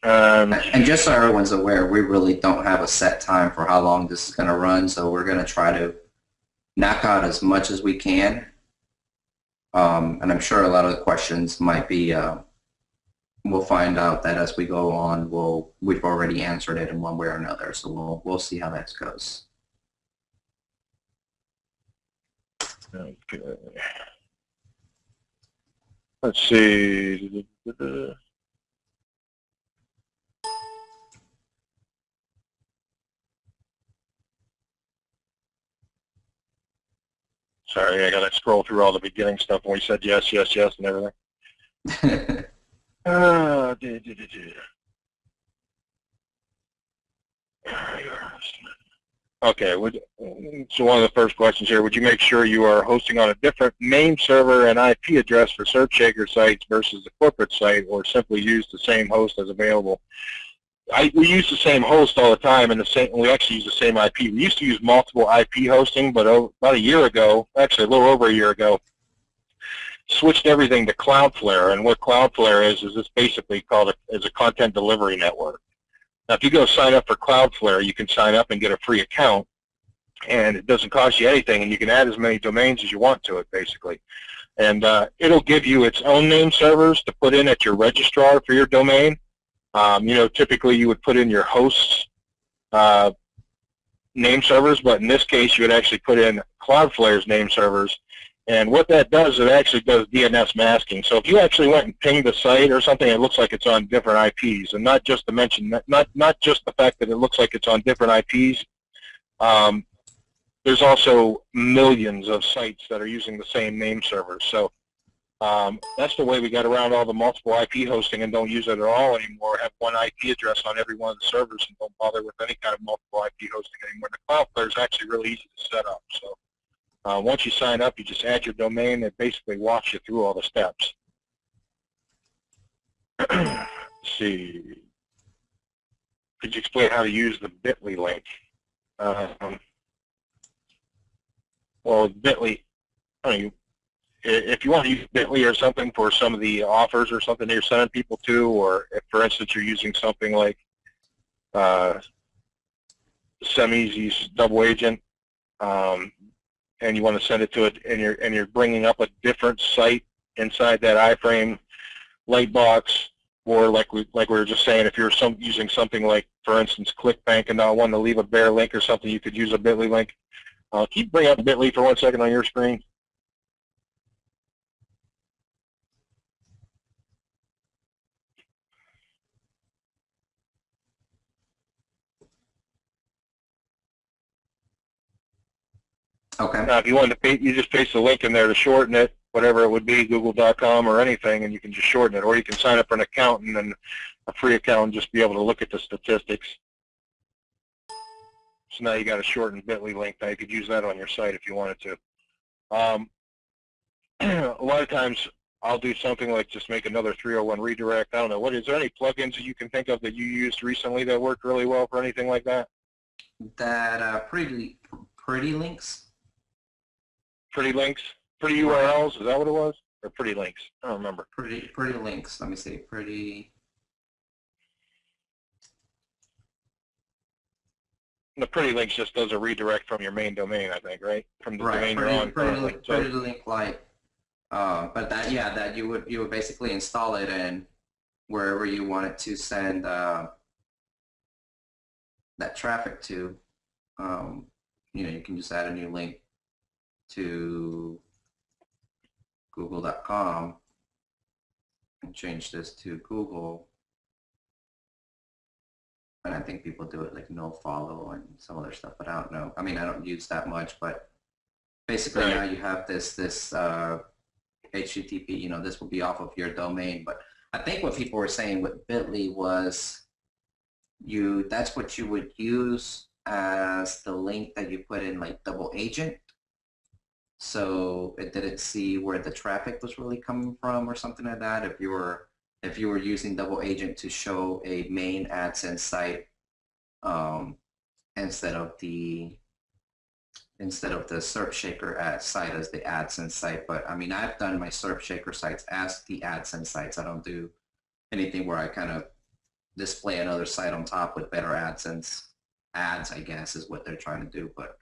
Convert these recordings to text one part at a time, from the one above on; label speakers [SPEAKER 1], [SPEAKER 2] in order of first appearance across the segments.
[SPEAKER 1] And just so everyone's aware, we really don't have a set time for how long this is going to run, so we're going to try to knock out as much as we can. And I'm sure a lot of the questions might be, we'll find out that as we go on, we've already answered it in one way or another, so we'll see how that goes.
[SPEAKER 2] Okay. Let's see. Sorry, I got to scroll through all the beginning stuff when we said yes, yes, yes, and everything. Uh, Okay, so one of the first questions here, would you make sure you are hosting on a different name server and IP address for SearchShaker sites versus the corporate site, or simply use the same host as available? We use the same host all the time, and we actually use the same IP. We used to use multiple IP hosting, but about a year ago, actually a little over a year ago, switched everything to Cloudflare. And what Cloudflare is it's basically called as a content delivery network. Now, if you go sign up for Cloudflare, you can sign up and get a free account, and it doesn't cost you anything, and you can add as many domains as you want to it, basically. And it'll give you its own name servers to put in at your registrar for your domain. You know, typically you would put in your host's name servers, but in this case you would actually put in Cloudflare's name servers. And what that does, it actually does DNS masking. So if you actually went and pinged the site or something, it looks like it's on different IPs, and not just to mention, not just the fact that it looks like it's on different IPs. There's also millions of sites that are using the same name servers. So that's the way we got around all the multiple IP hosting and don't use it at all anymore. Have one IP address on every one of the servers and don't bother with any kind of multiple IP hosting anymore. The Cloudflare is actually really easy to set up. So once you sign up, you just add your domain. It basically walks you through all the steps. Let's see. Could you explain how to use the bit.ly link? Well, bit.ly, I mean, if you want to use bit.ly or something for some of the offers or something that you're sending people to, or if, for instance, you're using something like Semi-Easy's double agent, and you want to send it to it, and you're bringing up a different site inside that iframe lightbox, or like we were just saying, if you're using something like, for instance, ClickBank, and not wanting to leave a bare link or something, you could use a bit.ly link. Can you bring up bit.ly for 1 second on your screen?
[SPEAKER 1] Okay.
[SPEAKER 2] Now, if you wanted to, you just paste a link in there to shorten it, whatever it would be, google.com or anything, and you can just shorten it. Or you can sign up for an account and then a free account and just be able to look at the statistics. So now you got a shortened bit.ly link. Now you could use that on your site if you wanted to. A lot of times I'll do something like just make another 301 redirect. I don't know. Is there any plugins that you can think of that you used recently that worked really well for anything like that?
[SPEAKER 1] That pretty links.
[SPEAKER 2] Pretty links? Pretty URLs? Is that what it was? Or pretty links? I don't remember.
[SPEAKER 1] Pretty links. Let me see. Pretty.
[SPEAKER 2] The pretty links just does a redirect from your main domain, I think, right? From the domain you're on currently.
[SPEAKER 1] Pretty link like, but that you would basically install it and wherever you wanted to send that traffic to, you know, you can just add a new link to google.com and change this to Google. And I think people do it like no follow and some other stuff, but I don't know. I mean, I don't use that much, but basically now you have this HTTP, you know, this will be off of your domain. But I think what people were saying with bit.ly was that's what you would use as the link that you put in like double agent. So it didn't see where the traffic was really coming from or something like that. If you were using double agent to show a main AdSense site instead of the SERPshaker site as the AdSense site. But I mean, I've done my SERPshaker sites as the AdSense sites. I don't do anything where I kind of display another site on top with better AdSense ads, I guess, is what they're trying to do. But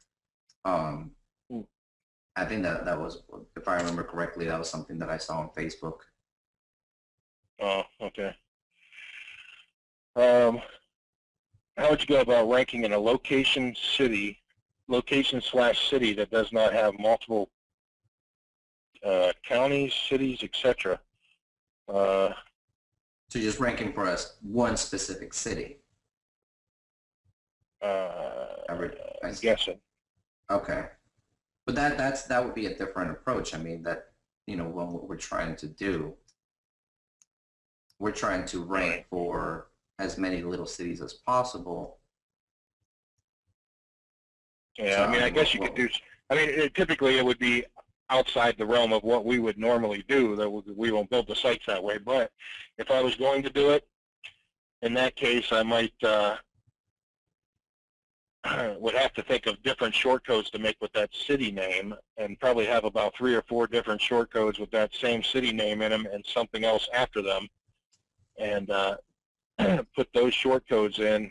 [SPEAKER 1] um, I think that was, if I remember correctly, that was something that I saw on Facebook.
[SPEAKER 2] Oh, okay. How would you go about ranking in a location /city that does not have multiple counties, cities, etc.?
[SPEAKER 1] So just ranking for us one specific city.
[SPEAKER 2] I'm guessing.
[SPEAKER 1] Okay, but that would be a different approach. I mean, that, you know, what we're trying to do, we're trying to rank for as many little cities as possible.
[SPEAKER 2] Yeah, so, I mean, I guess you could do. I mean, typically it would be outside the realm of what we would normally do. That we won't build the sites that way. But if I was going to do it, in that case, I might would have to think of different short codes to make with that city name, and probably have about 3 or 4 different short codes with that same city name in them and something else after them, and put those short codes in,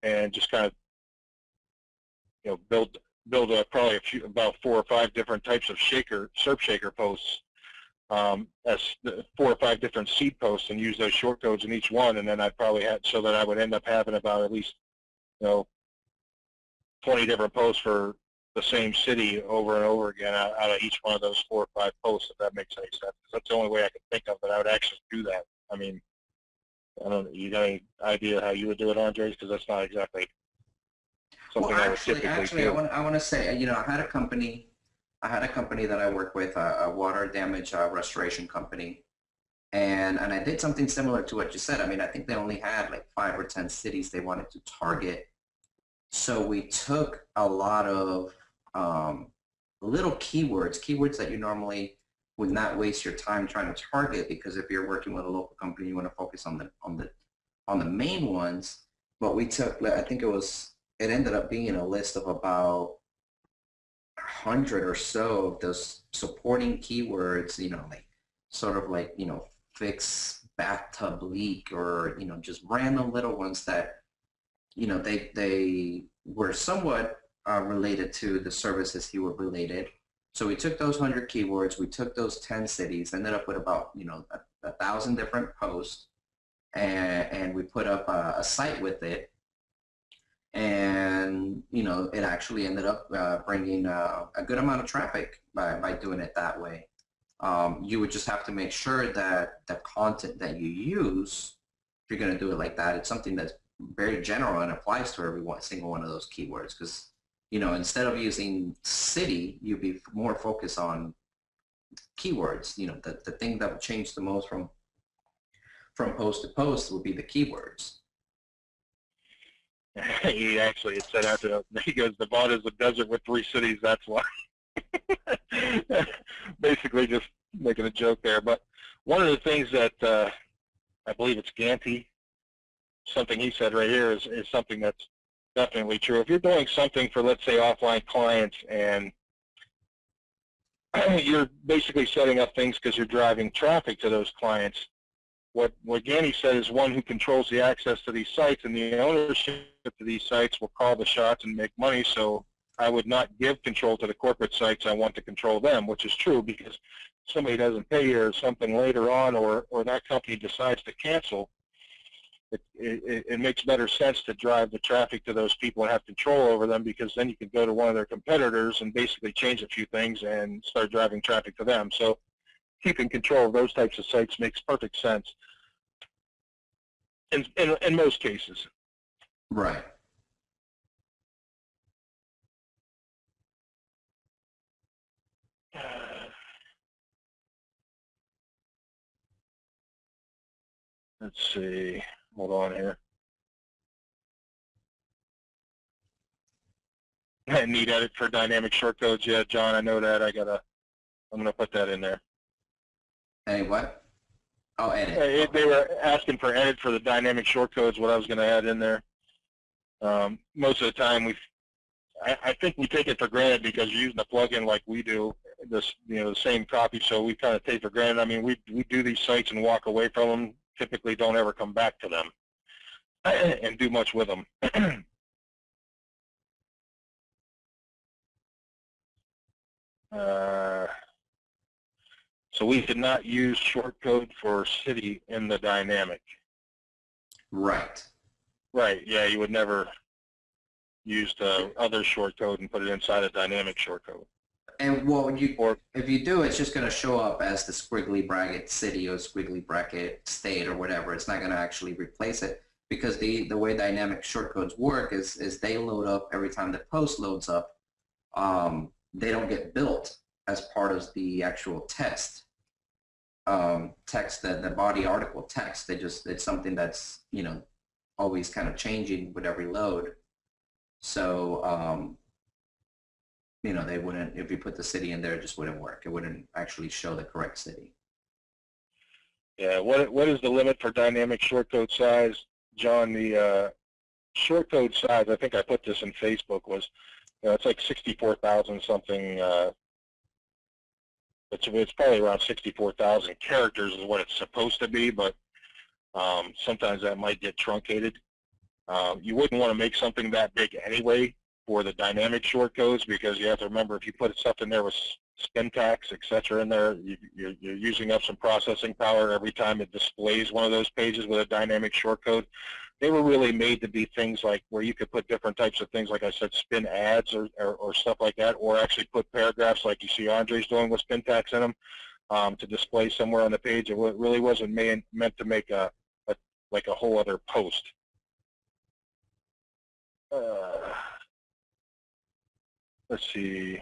[SPEAKER 2] and just kind of, you know, build probably about 4 or 5 different types of SERP shaker posts, as 4 or 5 different seed posts, and use those short codes in each one, and then I'd probably have, so that I would end up having about at least, you know, 20 different posts for the same city over and over again out of each one of those 4 or 5 posts, if that makes any sense. That's the only way I can think of that I would actually do that. I mean, I don't know, you got any idea how you would do it, Andres? Because that's not exactly something I would typically do.
[SPEAKER 1] I want to say, you know, I had a company that I work with, a water damage restoration company, and I did something similar to what you said. I mean, I think they only had like 5 or 10 cities they wanted to target. So we took a lot of little keywords that you normally would not waste your time trying to target, because if you're working with a local company, you want to focus on the main ones. But we took, I think it ended up being a list of about 100 or so of those supporting keywords, you know, like sort of like, you know, fix bathtub leak, or, you know, just random little ones that, you know, they were somewhat related to the services he was related. So we took those 100 keywords, we took those 10 cities, ended up with about, you know, 1,000 different posts, and we put up a site with it, and, you know, it actually ended up bringing a good amount of traffic by doing it that way. You would just have to make sure that the content that you use, if you're going to do it like that, it's something that's very general and applies to every single one of those keywords. Because, you know, instead of using city, you'd be more focused on keywords. You know, the thing that would change the most from post to post would be the keywords.
[SPEAKER 2] He actually had said after, he goes, Nevada is a desert with 3 cities, that's why. Basically just making a joke there. But one of the things that I believe it's Ganti, something he said right here is something that's definitely true. If you're doing something for, let's say, offline clients, and you're basically setting up things because you're driving traffic to those clients, what Ganti said is one who controls the access to these sites and the ownership to these sites will call the shots and make money. So I would not give control to the corporate sites. I want to control them, which is true, because somebody doesn't pay you or something later on, or that company decides to cancel, it makes better sense to drive the traffic to those people and have control over them, because then you can go to one of their competitors and basically change a few things and start driving traffic to them. So keeping control of those types of sites makes perfect sense in most cases.
[SPEAKER 1] Right.
[SPEAKER 2] Let's see. Hold on here. Need edit for dynamic shortcodes. Yeah, John, I know that. I'm gonna put that in there.
[SPEAKER 1] Hey, what? Oh, edit.
[SPEAKER 2] They were asking for edit for the dynamic shortcodes. What I was gonna add in there. Most of the time, I think we take it for granted because you're using a plugin like we do, the same copy. So we kind of take for granted. I mean, we do these sites and walk away from them typically don't ever come back to them and do much with them. So we did not use shortcode for city in the dynamic.
[SPEAKER 1] Right.
[SPEAKER 2] Right, yeah, you would never use the other shortcode and put it inside a dynamic shortcode.
[SPEAKER 1] And if you do, it's just going to show up as the squiggly bracket city or squiggly bracket state or whatever. It's not going to actually replace it, because the way dynamic shortcodes work is they load up every time the post loads up. They don't get built as part of the actual text. The body article text. It's something that's, you know, always kind of changing with every load. So you know, they wouldn't, if you put the city in there, it just wouldn't work. It wouldn't actually show the correct city.
[SPEAKER 2] Yeah, what is the limit for dynamic shortcode size, John? The shortcode size, I think I put this in Facebook, was, you know, it's like 64,000 something. It's probably around 64,000 characters is what it's supposed to be, but sometimes that might get truncated. You wouldn't want to make something that big anyway for the dynamic shortcodes, because you have to remember, if you put stuff in there with syntax, etc. in there, you're using up some processing power every time it displays one of those pages with a dynamic shortcode. They were really made to be things like where you could put different types of things, like I said, spin ads or stuff like that, or actually put paragraphs like you see Andre's doing with syntax in them to display somewhere on the page. It really wasn't meant to make like a whole other post. Let's see.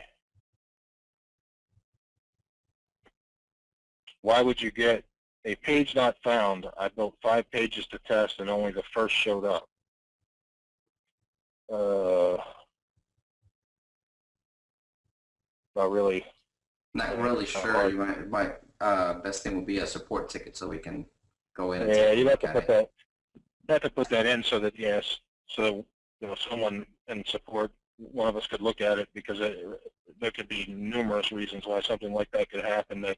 [SPEAKER 2] Why would you get a page not found? I built 5 pages to test and only the first showed up. Not really.
[SPEAKER 1] Not really sure. You might best thing would be a support ticket so we can go in and
[SPEAKER 2] yeah,
[SPEAKER 1] take a
[SPEAKER 2] you'd have
[SPEAKER 1] look
[SPEAKER 2] to
[SPEAKER 1] at
[SPEAKER 2] put
[SPEAKER 1] it.
[SPEAKER 2] that. You have to put that in so that, yes, so you know, someone in support, one of us could look at it, because there could be numerous reasons why something like that could happen. That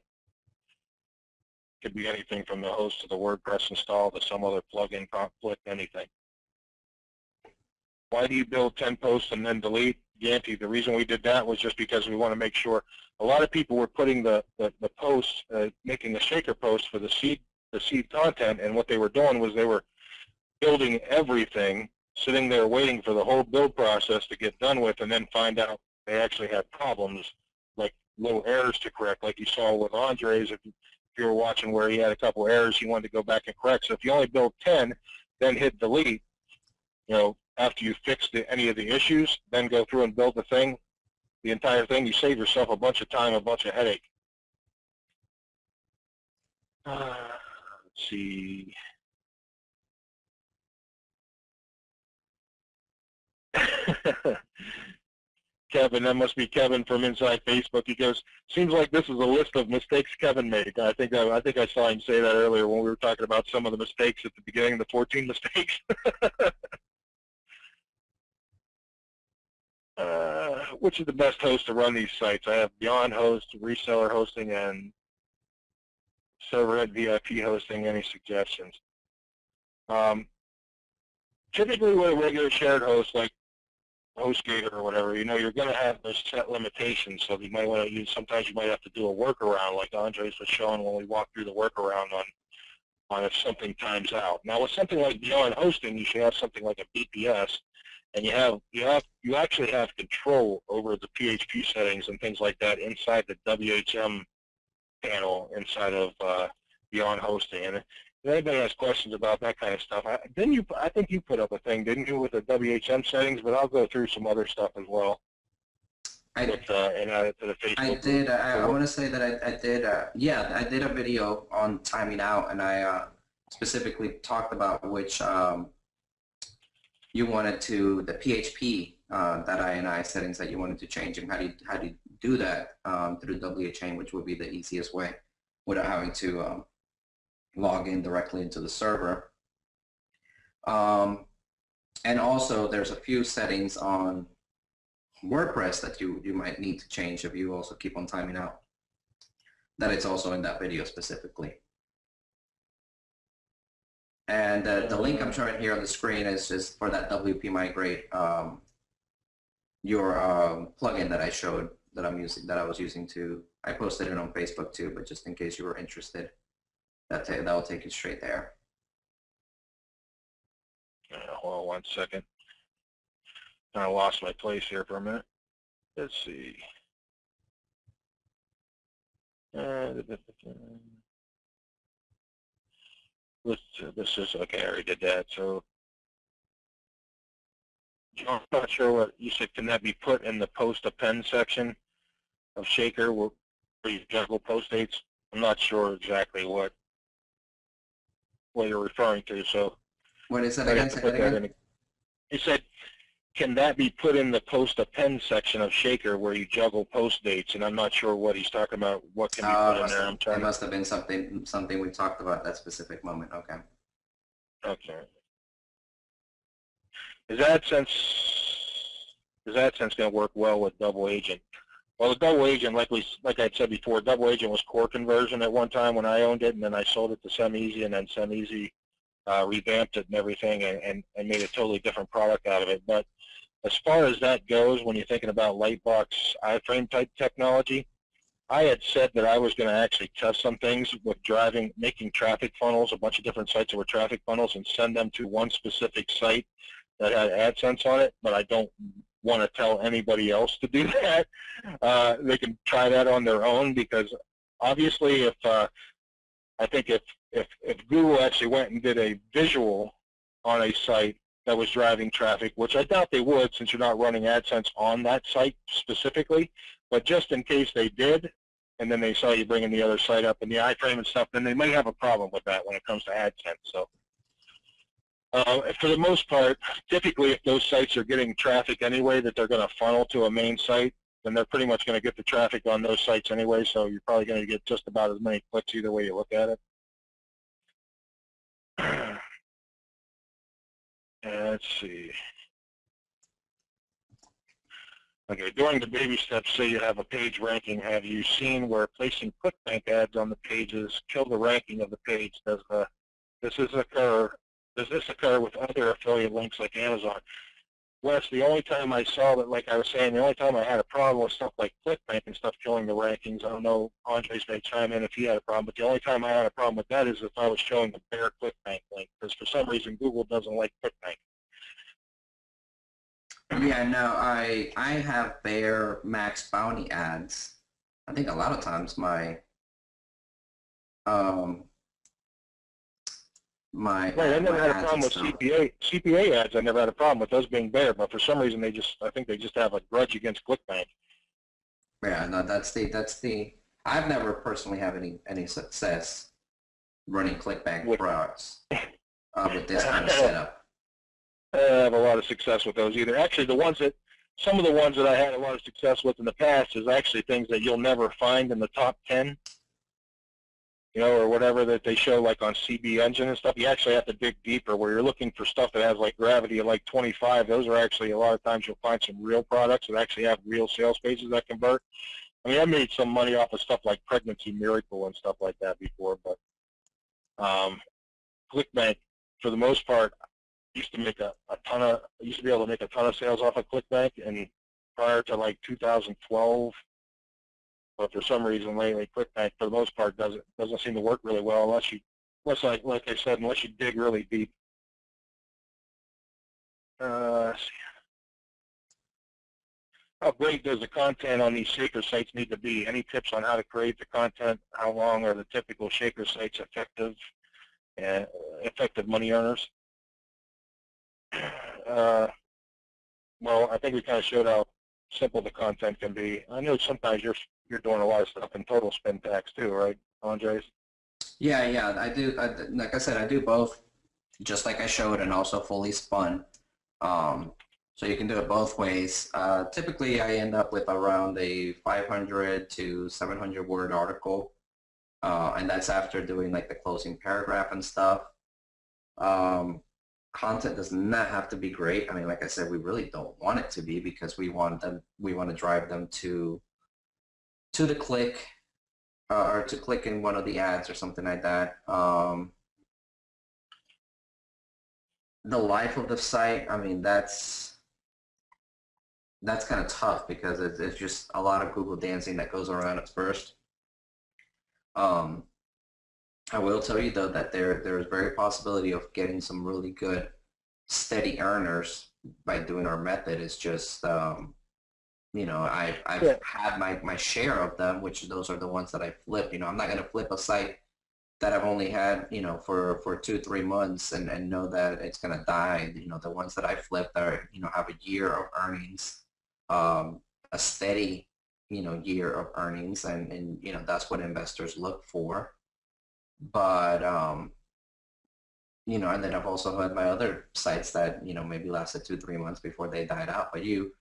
[SPEAKER 2] could be anything from the host to the WordPress install to some other plugin conflict, anything. Why do you build 10 posts and then delete? Yanti, the reason we did that was just because we want to make sure. A lot of people were putting the posts, making a shaker post for the seed content, and what they were doing was they were building everything, sitting there waiting for the whole build process to get done with, and then find out they actually had problems, like little errors to correct, like you saw with Andre's. If you were watching where he had a couple errors, he wanted to go back and correct. So if you only build 10, then hit delete, you know, after you fix any of the issues, then go through and build the entire thing, you save yourself a bunch of time, a bunch of headache. Let's see. Kevin, that must be Kevin from inside Facebook. He goes, seems like this is a list of mistakes Kevin made. I think I saw him say that earlier when we were talking about some of the mistakes at the beginning, the 14 mistakes. Which is the best host to run these sites? I have Beyond Host, Reseller Hosting, and Serverhead VIP Hosting. Any suggestions? Typically with a regular shared host like HostGator or whatever, you know, you're going to have those set limitations, so you might want to use, sometimes you might have to do a workaround, like Andres was showing when we walked through the workaround on if something times out. Now with something like Beyond Hosting, you should have something like a BPS, and you actually have control over the PHP settings and things like that inside the WHM panel inside of Beyond Hosting. And if anybody has questions about that kind of stuff, I think you put up a thing, didn't you, with the WHM settings? But I'll go through some other stuff as well. And add it to the Facebook.
[SPEAKER 1] I did. I want to say that I did. Yeah, I did a video on timing out, and I specifically talked about which you wanted to, the PHP .ini settings that you wanted to change, and how do you do that through WHM, which would be the easiest way without having to log in directly into the server. And also, there's a few settings on WordPress that you might need to change if you also keep on timing out. That it's also in that video specifically. And the link I'm showing here on the screen is just for that WP Migrate, your plugin that I showed that I was using to. I posted it on Facebook too, but just in case you were interested, that'll take you straight there.
[SPEAKER 2] Hold on 1 second. I lost my place here for a minute. Let's see. This is okay. I already did that. So I'm not sure what you said. Can that be put in the post append section of Shaker where you juggle post dates? I'm not sure exactly what you're referring to. So
[SPEAKER 1] What is that again? Say that again.
[SPEAKER 2] You said, can that be put in the post append section of Shaker where you juggle post dates? And I'm not sure what he's talking about. What can be put in there?
[SPEAKER 1] It must have been something we talked about at that specific moment. Okay.
[SPEAKER 2] Okay. Is AdSense going to work well with double agent? Well, the double agent, like I said before, double agent was core conversion at one time when I owned it, and then I sold it to SemEasy, and then SemEasy revamped it and everything, and made a totally different product out of it. But as far as that goes, when you're thinking about Lightbox iframe type technology, I had said that I was going to actually test some things with making traffic funnels, a bunch of different sites that were traffic funnels, and send them to one specific site that had AdSense on it, but I don't want to tell anybody else to do that. They can try that on their own, because obviously I think if Google actually went and did a visual on a site that was driving traffic, which I doubt they would since you're not running AdSense on that site specifically, but just in case they did, and then they saw you bringing the other site up in the iframe and stuff, then they might have a problem with that when it comes to AdSense. So for the most part, typically if those sites are getting traffic anyway that they're going to funnel to a main site, then they're pretty much going to get the traffic on those sites anyway, so you're probably going to get just about as many clicks either way you look at it. Let's see. Okay, during the baby steps, say you have a page ranking, have you seen where placing ClickBank ads on the pages kill the ranking of the page? Does this occur with other affiliate links like Amazon? Wes, the only time I saw that, like I was saying, the only time I had a problem with stuff like ClickBank and stuff killing the rankings, I don't know, Andres may chime in if he had a problem, but the only time I had a problem with that is if I was showing the bare ClickBank link, because for some reason Google doesn't like ClickBank.
[SPEAKER 1] Yeah, no, I have bare max bounty ads. I think a lot of times my
[SPEAKER 2] Right, I never had a problem with CPA ads. I never had a problem with those being bare, but for some reason I think they just have a grudge against ClickBank.
[SPEAKER 1] Yeah, no, that's the. I've never personally had any success running ClickBank products with this kind of setup.
[SPEAKER 2] I have a lot of success with those either. Actually, some of the ones that I had a lot of success with in the past is actually things that you'll never find in the top 10, you know, or whatever that they show like on CB Engine and stuff. You actually have to dig deeper where you're looking for stuff that has like gravity of like 25. Those are actually, a lot of times you'll find some real products that actually have real sales pages that convert. I mean, I made some money off of stuff like Pregnancy Miracle and stuff like that before, but ClickBank, for the most part, used to be able to make a ton of sales off of ClickBank, and prior to like 2012, but for some reason lately, ClickBank for the most part doesn't seem to work really well unless like I said, unless you dig really deep. How great does the content on these Shaker sites need to be? Any tips on how to create the content? How long are the typical Shaker sites effective money earners? Well, I think we kind of showed how simple the content can be. I know sometimes you're doing a lot of stuff in total spin tax too, right, Andres?
[SPEAKER 1] Yeah, I do. Like I said, I do both, just like I showed, and also fully spun. So you can do it both ways. Typically, I end up with around a 500 to 700 word article, and that's after doing like the closing paragraph and stuff. Content does not have to be great. I mean, like I said, we really don't want it to be, because we want to drive them to the click, or to click in one of the ads or something like that. the life of the site, I mean, that's kind of tough because it's just a lot of Google dancing that goes around at first. Um, I will tell you though that there is very possibility of getting some really good steady earners by doing our method. It's just you know, I've
[SPEAKER 2] Yeah.
[SPEAKER 1] had my share of them, which those are the ones that I flip. You know, I'm not going to flip a site that I've only had, you know, for 2, 3 months and know that it's going to die. You know, the ones that I flipped are, you know, have a year of earnings, um, a steady, you know, year of earnings, and you know that's what investors look for. But you know, and then I've also had my other sites that, you know, maybe lasted 2, 3 months before they died out. But you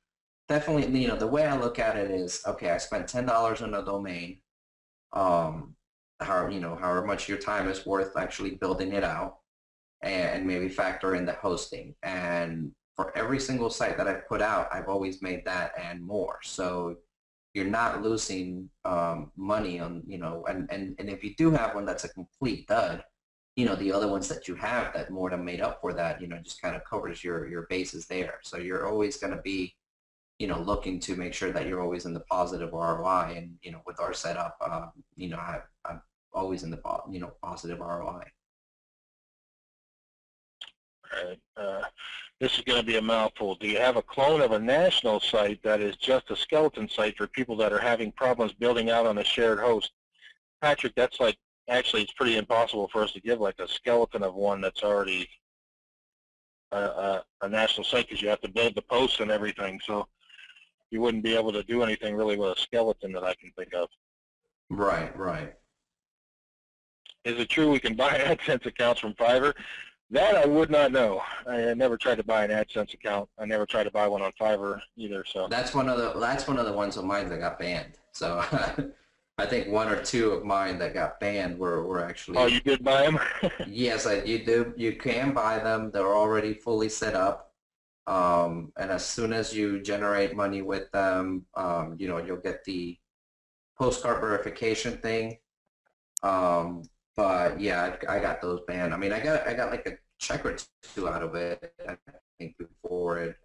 [SPEAKER 1] definitely, you know, the way I look at it is, okay, I spent $10 on a domain. Um, how, you know, however much your time is worth actually building it out, and maybe factor in the hosting. And for every single site that I've put out, I've always made that and more. So you're not losing money on, you know, and if you do have one that's a complete dud, you know, the other ones that you have that more than made up for that, you know, just kind of covers your bases there. So you're always going to be, you know, looking to make sure that you're always in the positive ROI. And, you know, with our setup, you know, I'm always in the, you know, positive ROI.
[SPEAKER 2] Right. This is going to be a mouthful. Do you have a clone of a national site that is just a skeleton site for people that are having problems building out on a shared host? Patrick, that's like, actually, it's pretty impossible for us to give like a skeleton of one that's already a national site because you have to build the posts and everything. So you wouldn't be able to do anything really with a skeleton that I can think of.
[SPEAKER 1] Right, right.
[SPEAKER 2] Is it true we can buy AdSense accounts from Fiverr? That I would not know. I never tried to buy an AdSense account. I never tried to buy one on Fiverr either. So
[SPEAKER 1] That's one of the ones of mine that got banned. So I think one or two of mine that got banned were
[SPEAKER 2] oh,
[SPEAKER 1] actually,
[SPEAKER 2] you did buy them?
[SPEAKER 1] yes, you do. You can buy them. They're already fully set up. And as soon as you generate money with them, you know, you'll get the postcard verification thing. Um, but yeah, I got those banned. I mean, I got like a check or two out of it, I think, before it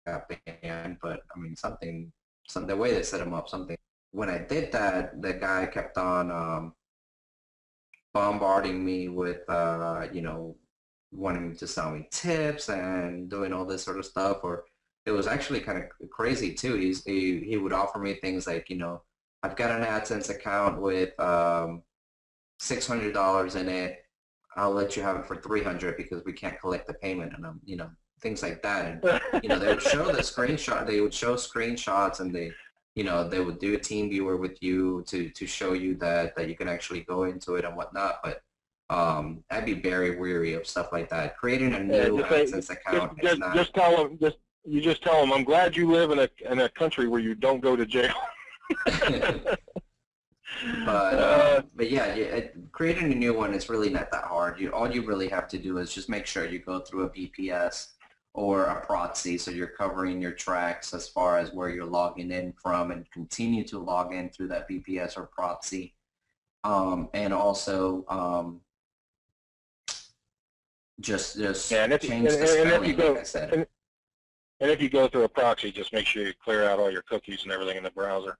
[SPEAKER 1] got banned. But I mean, the way they set them up, something. When I did that, the guy kept on bombarding me with, you know, wanting to sell me tips and doing all this sort of stuff. Or it was actually kind of crazy too. He would offer me things like, you know, I've got an AdSense account with $600 in it. I'll let you have it for 300 because we can't collect the payment, and you know, things like that. And you know, they would show the screenshot. They would show screenshots, and you know, they would do a team viewer with you to show you that you can actually go into it and whatnot. But I'd be very weary of stuff like that. Creating a
[SPEAKER 2] Yeah,
[SPEAKER 1] new AdSense account is not.
[SPEAKER 2] just tell them. Just tell them. I'm glad you live in a country where you don't go to jail.
[SPEAKER 1] But yeah, creating a new one is really not that hard. All you really have to do is just make sure you go through a VPS or a proxy, so you're covering your tracks as far as where you're logging in from, and continue to log in through that VPS or proxy. And also just
[SPEAKER 2] Yeah,
[SPEAKER 1] change the spelling, like I said.
[SPEAKER 2] and if you go through a proxy, just make sure you clear out all your cookies and everything in the browser.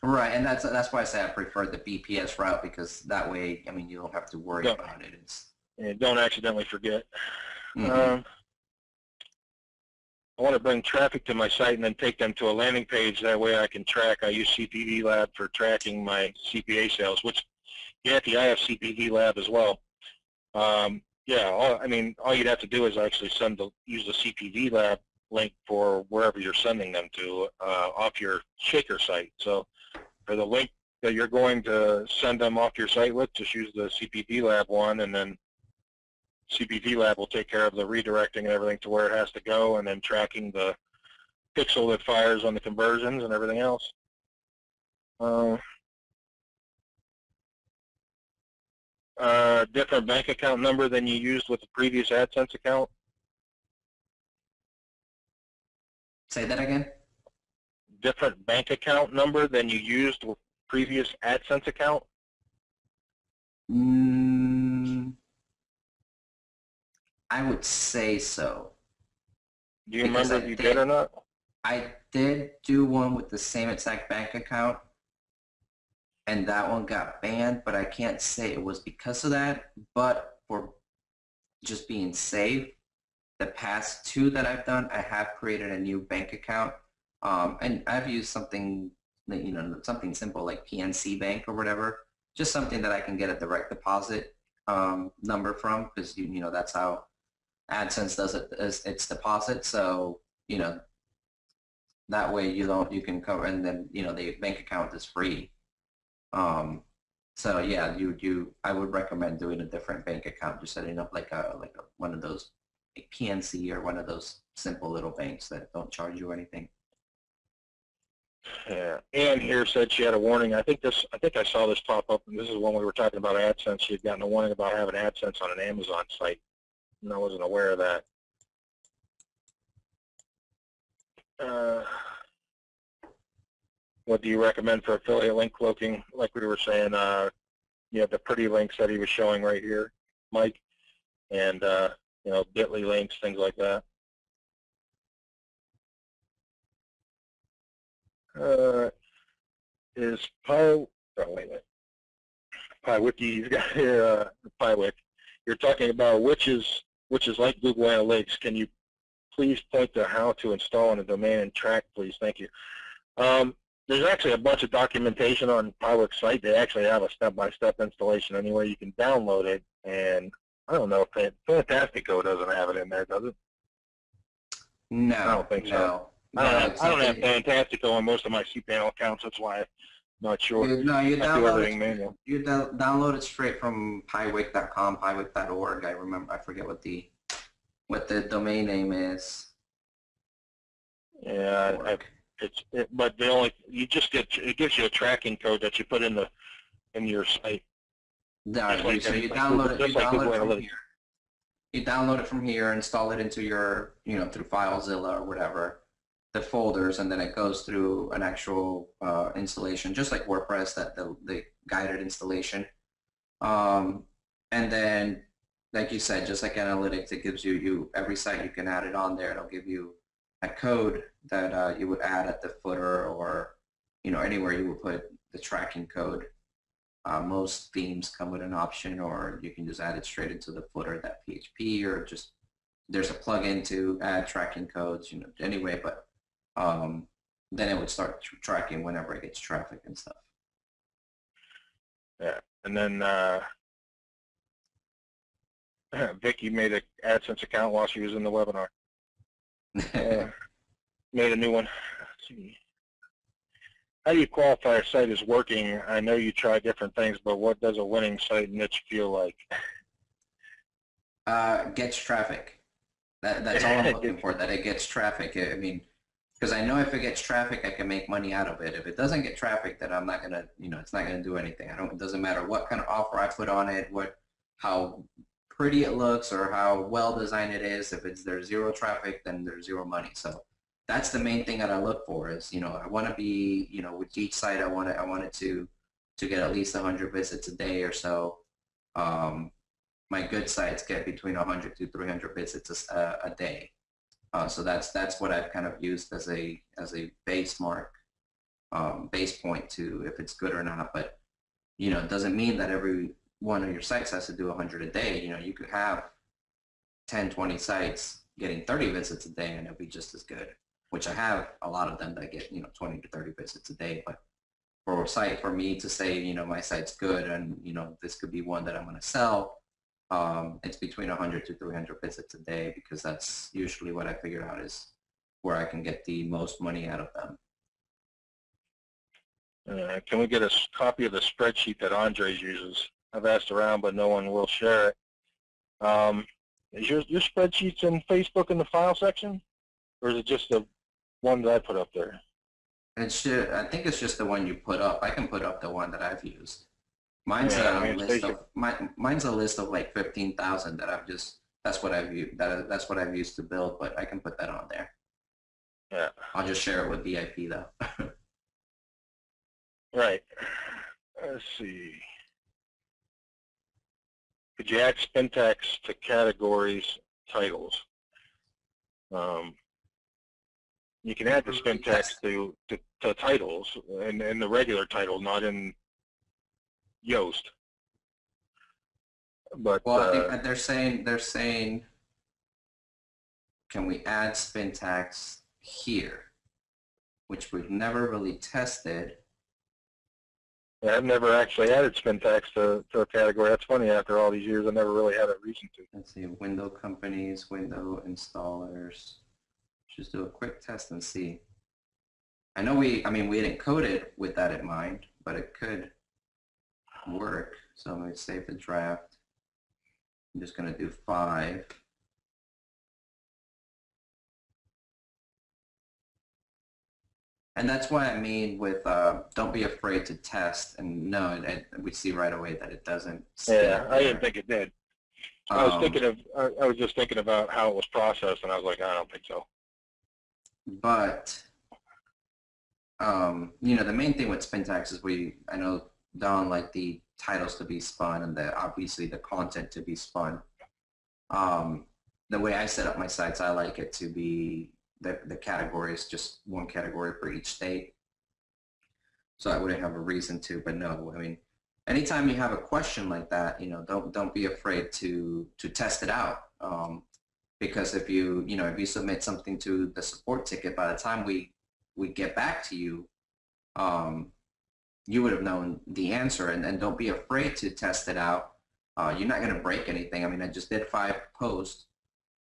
[SPEAKER 1] Right, and that's why I say I prefer the VPS route, because that way, I mean, you don't have to worry about it.
[SPEAKER 2] And don't accidentally forget.
[SPEAKER 1] Mm-hmm.
[SPEAKER 2] I want to bring traffic to my site and then take them to a landing page. That way I can track. I use CPV Lab for tracking my CPA sales, which, Yancy, I have CPV Lab as well. Yeah, I mean, all you'd have to do is actually use the CPV Lab link for wherever you're sending them to off your Shaker site. So for the link that you're going to send them off your site with, just use the CPV Lab one, and then CPV Lab will take care of the redirecting and everything to where it has to go, and then tracking the pixel that fires on the conversions and everything else. Different bank account number than you used with the previous AdSense account?
[SPEAKER 1] Say that again?
[SPEAKER 2] Different bank account number than you used with previous AdSense account?
[SPEAKER 1] I would say so.
[SPEAKER 2] Do you
[SPEAKER 1] Because
[SPEAKER 2] remember
[SPEAKER 1] I
[SPEAKER 2] if you did
[SPEAKER 1] think
[SPEAKER 2] or not?
[SPEAKER 1] I did do one with the same exact bank account, and that one got banned, but I can't say it was because of that. But for just being safe, the past two that I've done, I have created a new bank account, and I've used something, something simple like PNC Bank or whatever, just something that I can get a direct deposit number from, because that's how AdSense does it, is its deposit. So that way you can cover, and then the bank account is free. Um, so yeah, I would recommend doing a different bank account, just setting up like one of those, like PNC or one of those simple little banks that don't charge you anything.
[SPEAKER 2] Yeah. Ann here said she had a warning. I think I saw this pop up, and this is when we were talking about AdSense. She had gotten a warning about having AdSense on an Amazon site, and I wasn't aware of that. What do you recommend for affiliate link cloaking? Like we were saying, you have the pretty links that he was showing right here, Mike, and bit.ly links, things like that. Is Pi? Oh wait a minute. PyWiki, he's got here. PyWiki. You're talking about which is like Google Analytics. Can you please point to how to install on a domain and track, please? Thank you. There's actually a bunch of documentation on PyWiki's site. They actually have a step-by-step installation anyway. You can download it, and I don't know if Fantastico doesn't have it in there, does it?
[SPEAKER 1] No,
[SPEAKER 2] I don't think so.
[SPEAKER 1] no,
[SPEAKER 2] I don't have Fantastico on most of my cPanel accounts. That's why I'm not sure.
[SPEAKER 1] no. You
[SPEAKER 2] I do everything manual.
[SPEAKER 1] You download it straight from pywik.com, pywik.org. I forget what the domain name is.
[SPEAKER 2] Yeah, but you just it gives you a tracking code that you put in your site.
[SPEAKER 1] No, so you download it. From here. You download it from here, install it into your, through FileZilla or whatever, the folders, and then it goes through an actual installation, just like WordPress, that the guided installation. And then, like you said, just like analytics, it gives you every site you can add it on there. It'll give you a code that you would add at the footer, or anywhere you would put the tracking code. Most themes come with an option, or you can just add it straight into the footer, that PHP, or just there's a plugin to add tracking codes, anyway. But then it would start tracking whenever it gets traffic and stuff.
[SPEAKER 2] Yeah, and then Vicky made an AdSense account while she was in the webinar. Made a new one. Let's see. How do you qualify a site as working? I know you try different things, but what does a winning site niche feel like?
[SPEAKER 1] Gets traffic. That's all I'm looking for, that it gets traffic. I mean, because I know if it gets traffic, I can make money out of it. If it doesn't get traffic, then I'm not going to, it's not going to do anything. It doesn't matter what kind of offer I put on it, how pretty it looks, or how well designed it is. If there's zero traffic, then there's zero money. So that's the main thing that I look for is, I want to be, with each site, I want it to get at least 100 visits a day or so. My good sites get between 100 to 300 visits a day. So that's what I've kind of used as a base mark, base point to if it's good or not. But it doesn't mean that every one of your sites has to do 100 a day. You could have 10, 20 sites getting 30 visits a day, and it'll be just as good. Which I have a lot of them that get 20 to 30 visits a day. But for a site, for me to say my site's good, and this could be one that I'm going to sell, it's between 100 to 300 visits a day, because that's usually what I figured out is where I can get the most money out of them.
[SPEAKER 2] Can we get a copy of the spreadsheet that Andres uses? I've asked around, but no one will share it. Is your spreadsheets in Facebook in the file section, or is it just the one that I put up there?
[SPEAKER 1] I think it's just the one you put up. I can put up the one that I've used. Mine's mine's a list of like 15,000 that that's what I've used to build, but I can put that on there.
[SPEAKER 2] Yeah.
[SPEAKER 1] I'll just share it with VIP though.
[SPEAKER 2] Right. Let's see. Could you add spin tags to categories titles. You can add the spin text to titles in the regular title, not in Yoast. But
[SPEAKER 1] well, I think they're saying, can we add spin tags here, which we've never really tested.
[SPEAKER 2] I've never actually added spin tags to a category. That's funny. After all these years, I never really had a reason to.
[SPEAKER 1] Let's see, window companies, window installers. Just do a quick test and see. I know we didn't code it with that in mind, but it could work. So I'm going to save the draft. I'm just going to do 5. And that's what I mean with don't be afraid to test. And no, we see right away that it doesn't.
[SPEAKER 2] Yeah, I didn't think it did. I was just thinking about how it was processed, and I was like, I don't think so.
[SPEAKER 1] But the main thing with spin tags is I know Don liked the titles to be spun and obviously the content to be spun. The way I set up my sites, I like it to be the categories, just one category for each state. So I wouldn't have a reason to, but no, I mean, anytime you have a question like that, don't be afraid to test it out. Because if you submit something to the support ticket, by the time we get back to you, you would have known the answer, and don't be afraid to test it out. You're not going to break anything. I mean, I just did 5 posts.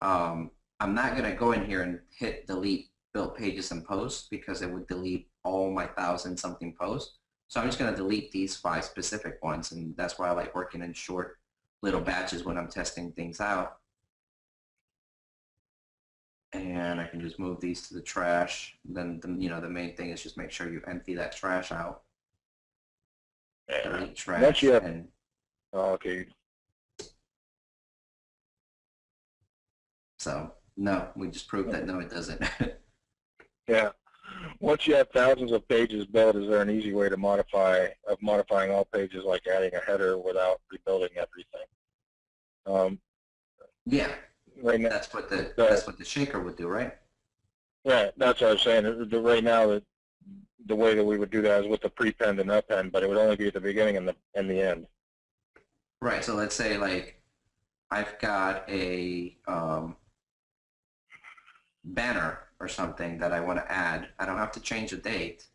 [SPEAKER 1] I'm not going to go in here and hit delete built pages and posts because it would delete all my 1,000-something posts. So I'm just going to delete these 5 specific ones, and that's why I like working in short little batches when I'm testing things out. And I can just move these to the trash. Then the main thing is just make sure you empty that trash out.
[SPEAKER 2] Yeah.
[SPEAKER 1] Delete trash.
[SPEAKER 2] Okay.
[SPEAKER 1] So no, we just proved that no, it doesn't.
[SPEAKER 2] Yeah. Once you have thousands of pages built, is there an easy way to modifying all pages, like adding a header without rebuilding everything?
[SPEAKER 1] Yeah.
[SPEAKER 2] Right now,
[SPEAKER 1] that's what the shaker would do, right?
[SPEAKER 2] Yeah, that's what I was saying. Right now, the way that we would do that is with the prepend and append, but it would only be at the beginning and the end.
[SPEAKER 1] Right. So let's say like I've got a banner or something that I want to add. I don't have to change the date.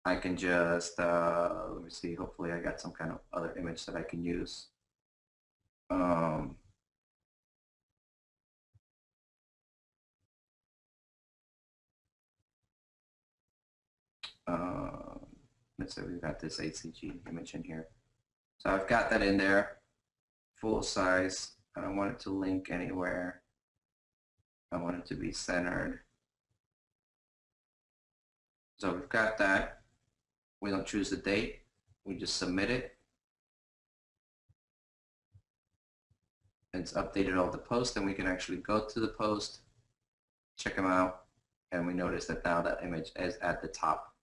[SPEAKER 1] I can just let me see. Hopefully, I got some kind of other image that I can use. Let's say we've got this HCG image in here. So I've got that in there, full size. I don't want it to link anywhere. I want it to be centered. So we've got that. We don't choose the date. We just submit it. It's updated all the posts, and we can actually go to the post, check them out, and we notice that now that image is at the top.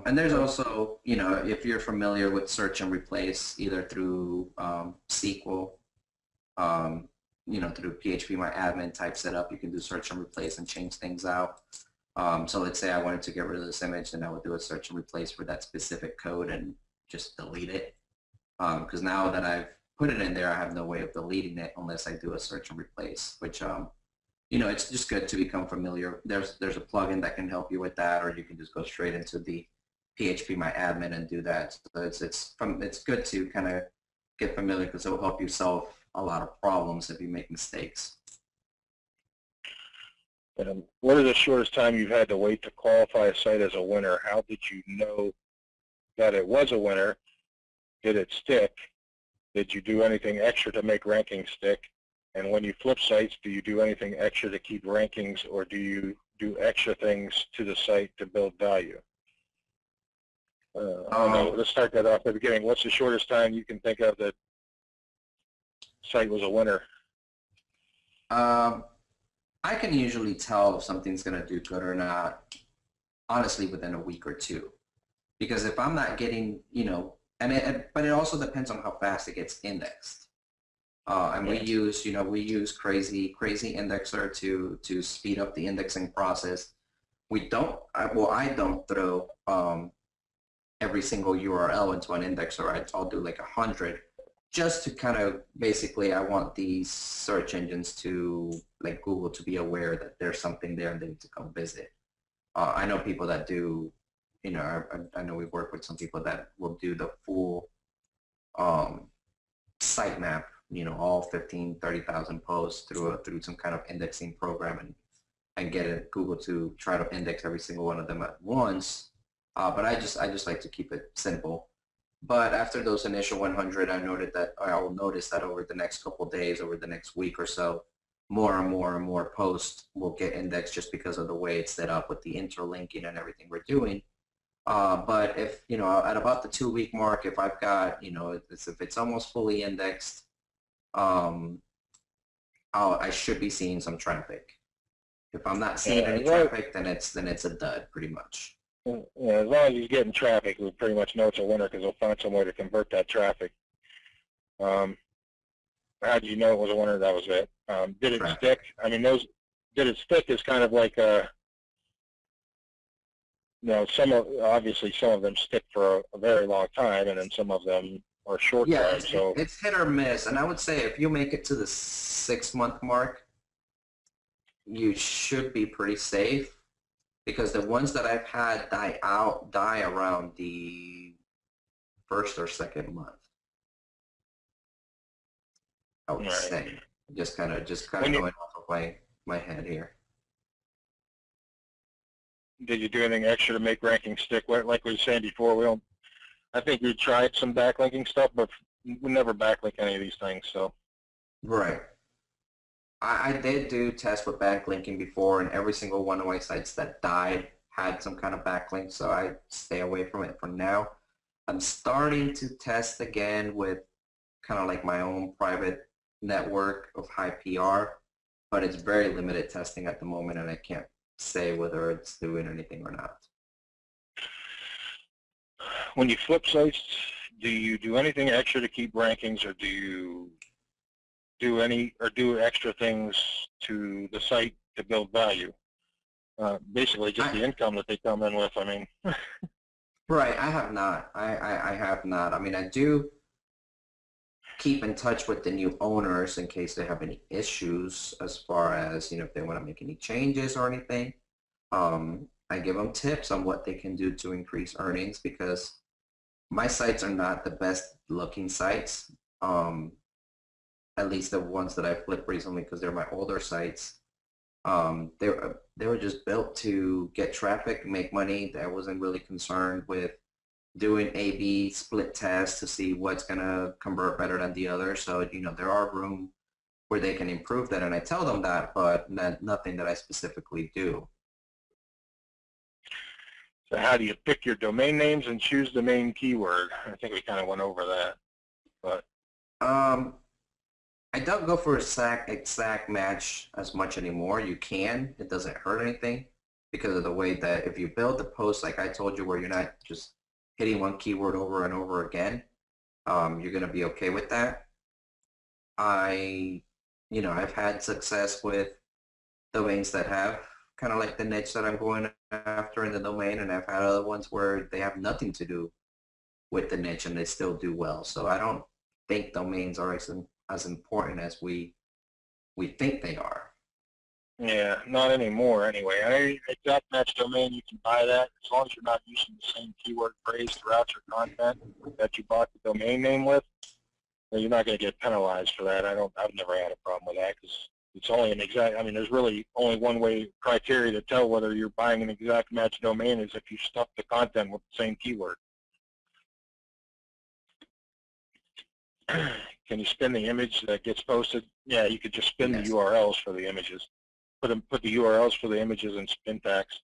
[SPEAKER 1] And there's also, if you're familiar with search and replace, either through SQL, through PHPMyAdmin type setup, you can do search and replace and change things out. So let's say I wanted to get rid of this image, then I would do a search and replace for that specific code and just delete it. Because now that I've put it in there, I have no way of deleting it unless I do a search and replace, which it's just good to become familiar. There's a plugin that can help you with that, or you can just go straight into the PHPMyAdmin and do that. So it's good to kind of get familiar because it will help you solve a lot of problems if you make mistakes.
[SPEAKER 2] What is the shortest time you've had to wait to qualify a site as a winner? How did you know that it was a winner? Did it stick? Did you do anything extra to make rankings stick? And when you flip sites, do you do anything extra to keep rankings, or do you do extra things to the site to build value? I don't know. Let's start that off at the beginning. What's the shortest time you can think of that site was a winner?
[SPEAKER 1] I can usually tell if something's going to do good or not, honestly, within a week or two. Because if I'm not getting, but it also depends on how fast it gets indexed. And we use, we use crazy indexer to speed up the indexing process. We don't, well, I don't throw every single URL into an indexer. I'll do like 100, just to kind of basically, I want these search engines to, like Google, to be aware that there's something there and they need to come visit. I know people that do, I know we work with some people that will do the full sitemap, all 15, 30,000 posts through some kind of indexing program and get it Google to try to index every single one of them at once. But I just like to keep it simple. But after those initial 100, I will notice that over the next couple of days, over the next week or so, more and more and more posts will get indexed just because of the way it's set up with the interlinking and everything we're doing. But if, at about the 2-week mark, if I've got, if it's almost fully indexed, I should be seeing some traffic. If I'm not seeing any traffic, then it's a dud, pretty much.
[SPEAKER 2] Yeah, as long as he's getting traffic, we pretty much know it's a winner because they'll find some way to convert that traffic. How did you know it was a winner? That was it. Did it stick? I mean, did it stick is kind of like obviously some of them stick for a very long time, and then some of them are short time. So
[SPEAKER 1] it's hit or miss, and I would say if you make it to the 6-month mark, you should be pretty safe, because the ones that I've had die around the 1st or 2nd month. I would say, just kind of going off of my head here.
[SPEAKER 2] Did you do anything extra to make rankings stick? Like we were saying before, I think we tried some backlinking stuff, but we never backlink any of these things. So
[SPEAKER 1] right. I did do tests with backlinking before, and every single one of my sites that died had some kind of backlink, so I stay away from it for now. I'm starting to test again with kind of like my own private network of high PR, but it's very limited testing at the moment, and I can't say whether it's doing anything or not.
[SPEAKER 2] When you flip sites, do you do anything extra to keep rankings, or do you do extra things to the site to build value? Basically just the income that they come in with, I mean.
[SPEAKER 1] Right, I have not. I have not. I mean, I do keep in touch with the new owners in case they have any issues as far as, if they want to make any changes or anything. I give them tips on what they can do to increase earnings, because my sites are not the best looking sites. At least the ones that I flipped recently, because they're my older sites. They were just built to get traffic, make money. I wasn't really concerned with doing A/B split tests to see what's gonna convert better than the other. So there are room where they can improve that, and I tell them that, but nothing that I specifically do.
[SPEAKER 2] So how do you pick your domain names and choose the main keyword? I think we kind of went over that, but
[SPEAKER 1] I don't go for exact match as much anymore. You can. It doesn't hurt anything, because of the way that if you build the post, like I told you, where you're not just hitting one keyword over and over again, you're going to be okay with that. I've had success with domains that have kind of like the niche that I'm going after in the domain, and I've had other ones where they have nothing to do with the niche and they still do well. So I don't think domains are as important as we think they are.
[SPEAKER 2] Yeah, not anymore anyway. Exact match domain, you can buy that as long as you're not using the same keyword phrase throughout your content that you bought the domain name with. Then you're not going to get penalized for that. I've never had a problem with that, because it's only an exact. I mean, there's really only one way criteria to tell whether you're buying an exact match domain is if you stuff the content with the same keyword. Can you spin the image that gets posted? Yeah, you could just spin the URLs for the images. Put the URLs for the images in spin tags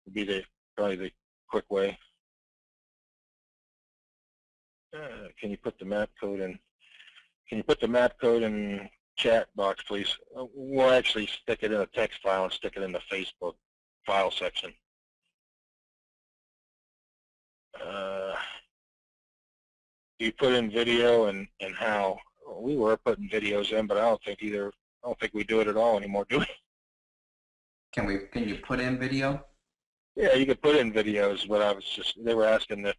[SPEAKER 2] would be probably the quick way. Can you put the map code in? Can you put the map code in chat box, please? We'll actually stick it in a text file and stick it in the Facebook file section. Do you put in video and how? We were putting videos in, but I don't think we do it at all anymore, do we?
[SPEAKER 1] Can you put in video?
[SPEAKER 2] Yeah, you could put in videos, but they were asking if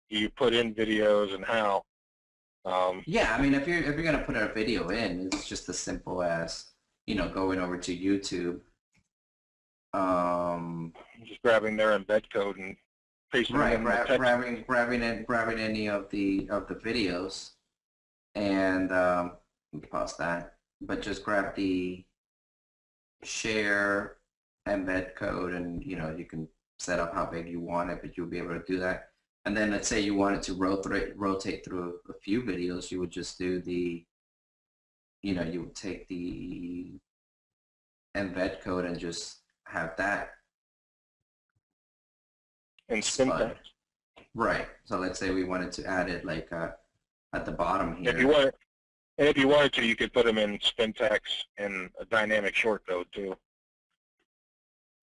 [SPEAKER 2] you put in videos and how.
[SPEAKER 1] Yeah, I mean, if you're gonna put a video in, it's just as simple as, going over to YouTube.
[SPEAKER 2] Just grabbing their embed code and pasting
[SPEAKER 1] Right,
[SPEAKER 2] them in the text.
[SPEAKER 1] grabbing any of the videos, and let me pause that. But just grab the share embed code, and you can set up how big you want it, but you'll be able to do that. And then let's say you wanted to rotate through a few videos, you would just do you would take the embed code and just have that
[SPEAKER 2] And
[SPEAKER 1] spun. Right. So let's say we wanted to add it like at the bottom here.
[SPEAKER 2] If you wanted to, you could put them in Spintax and a dynamic shortcode too.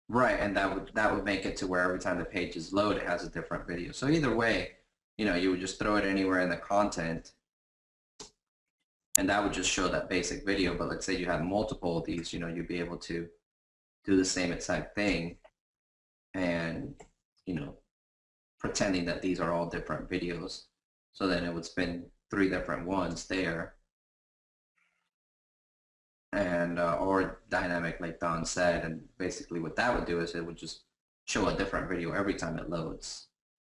[SPEAKER 1] Right, and that would make it to where every time the page is loaded, it has a different video. So either way, you would just throw it anywhere in the content, and that would just show that basic video. But let's say you had multiple of these, you'd be able to do the same exact thing, and pretending that these are all different videos. So then it would spin 3 different ones there, and or dynamic, like Don said. And basically what that would do is it would just show a different video every time it loads,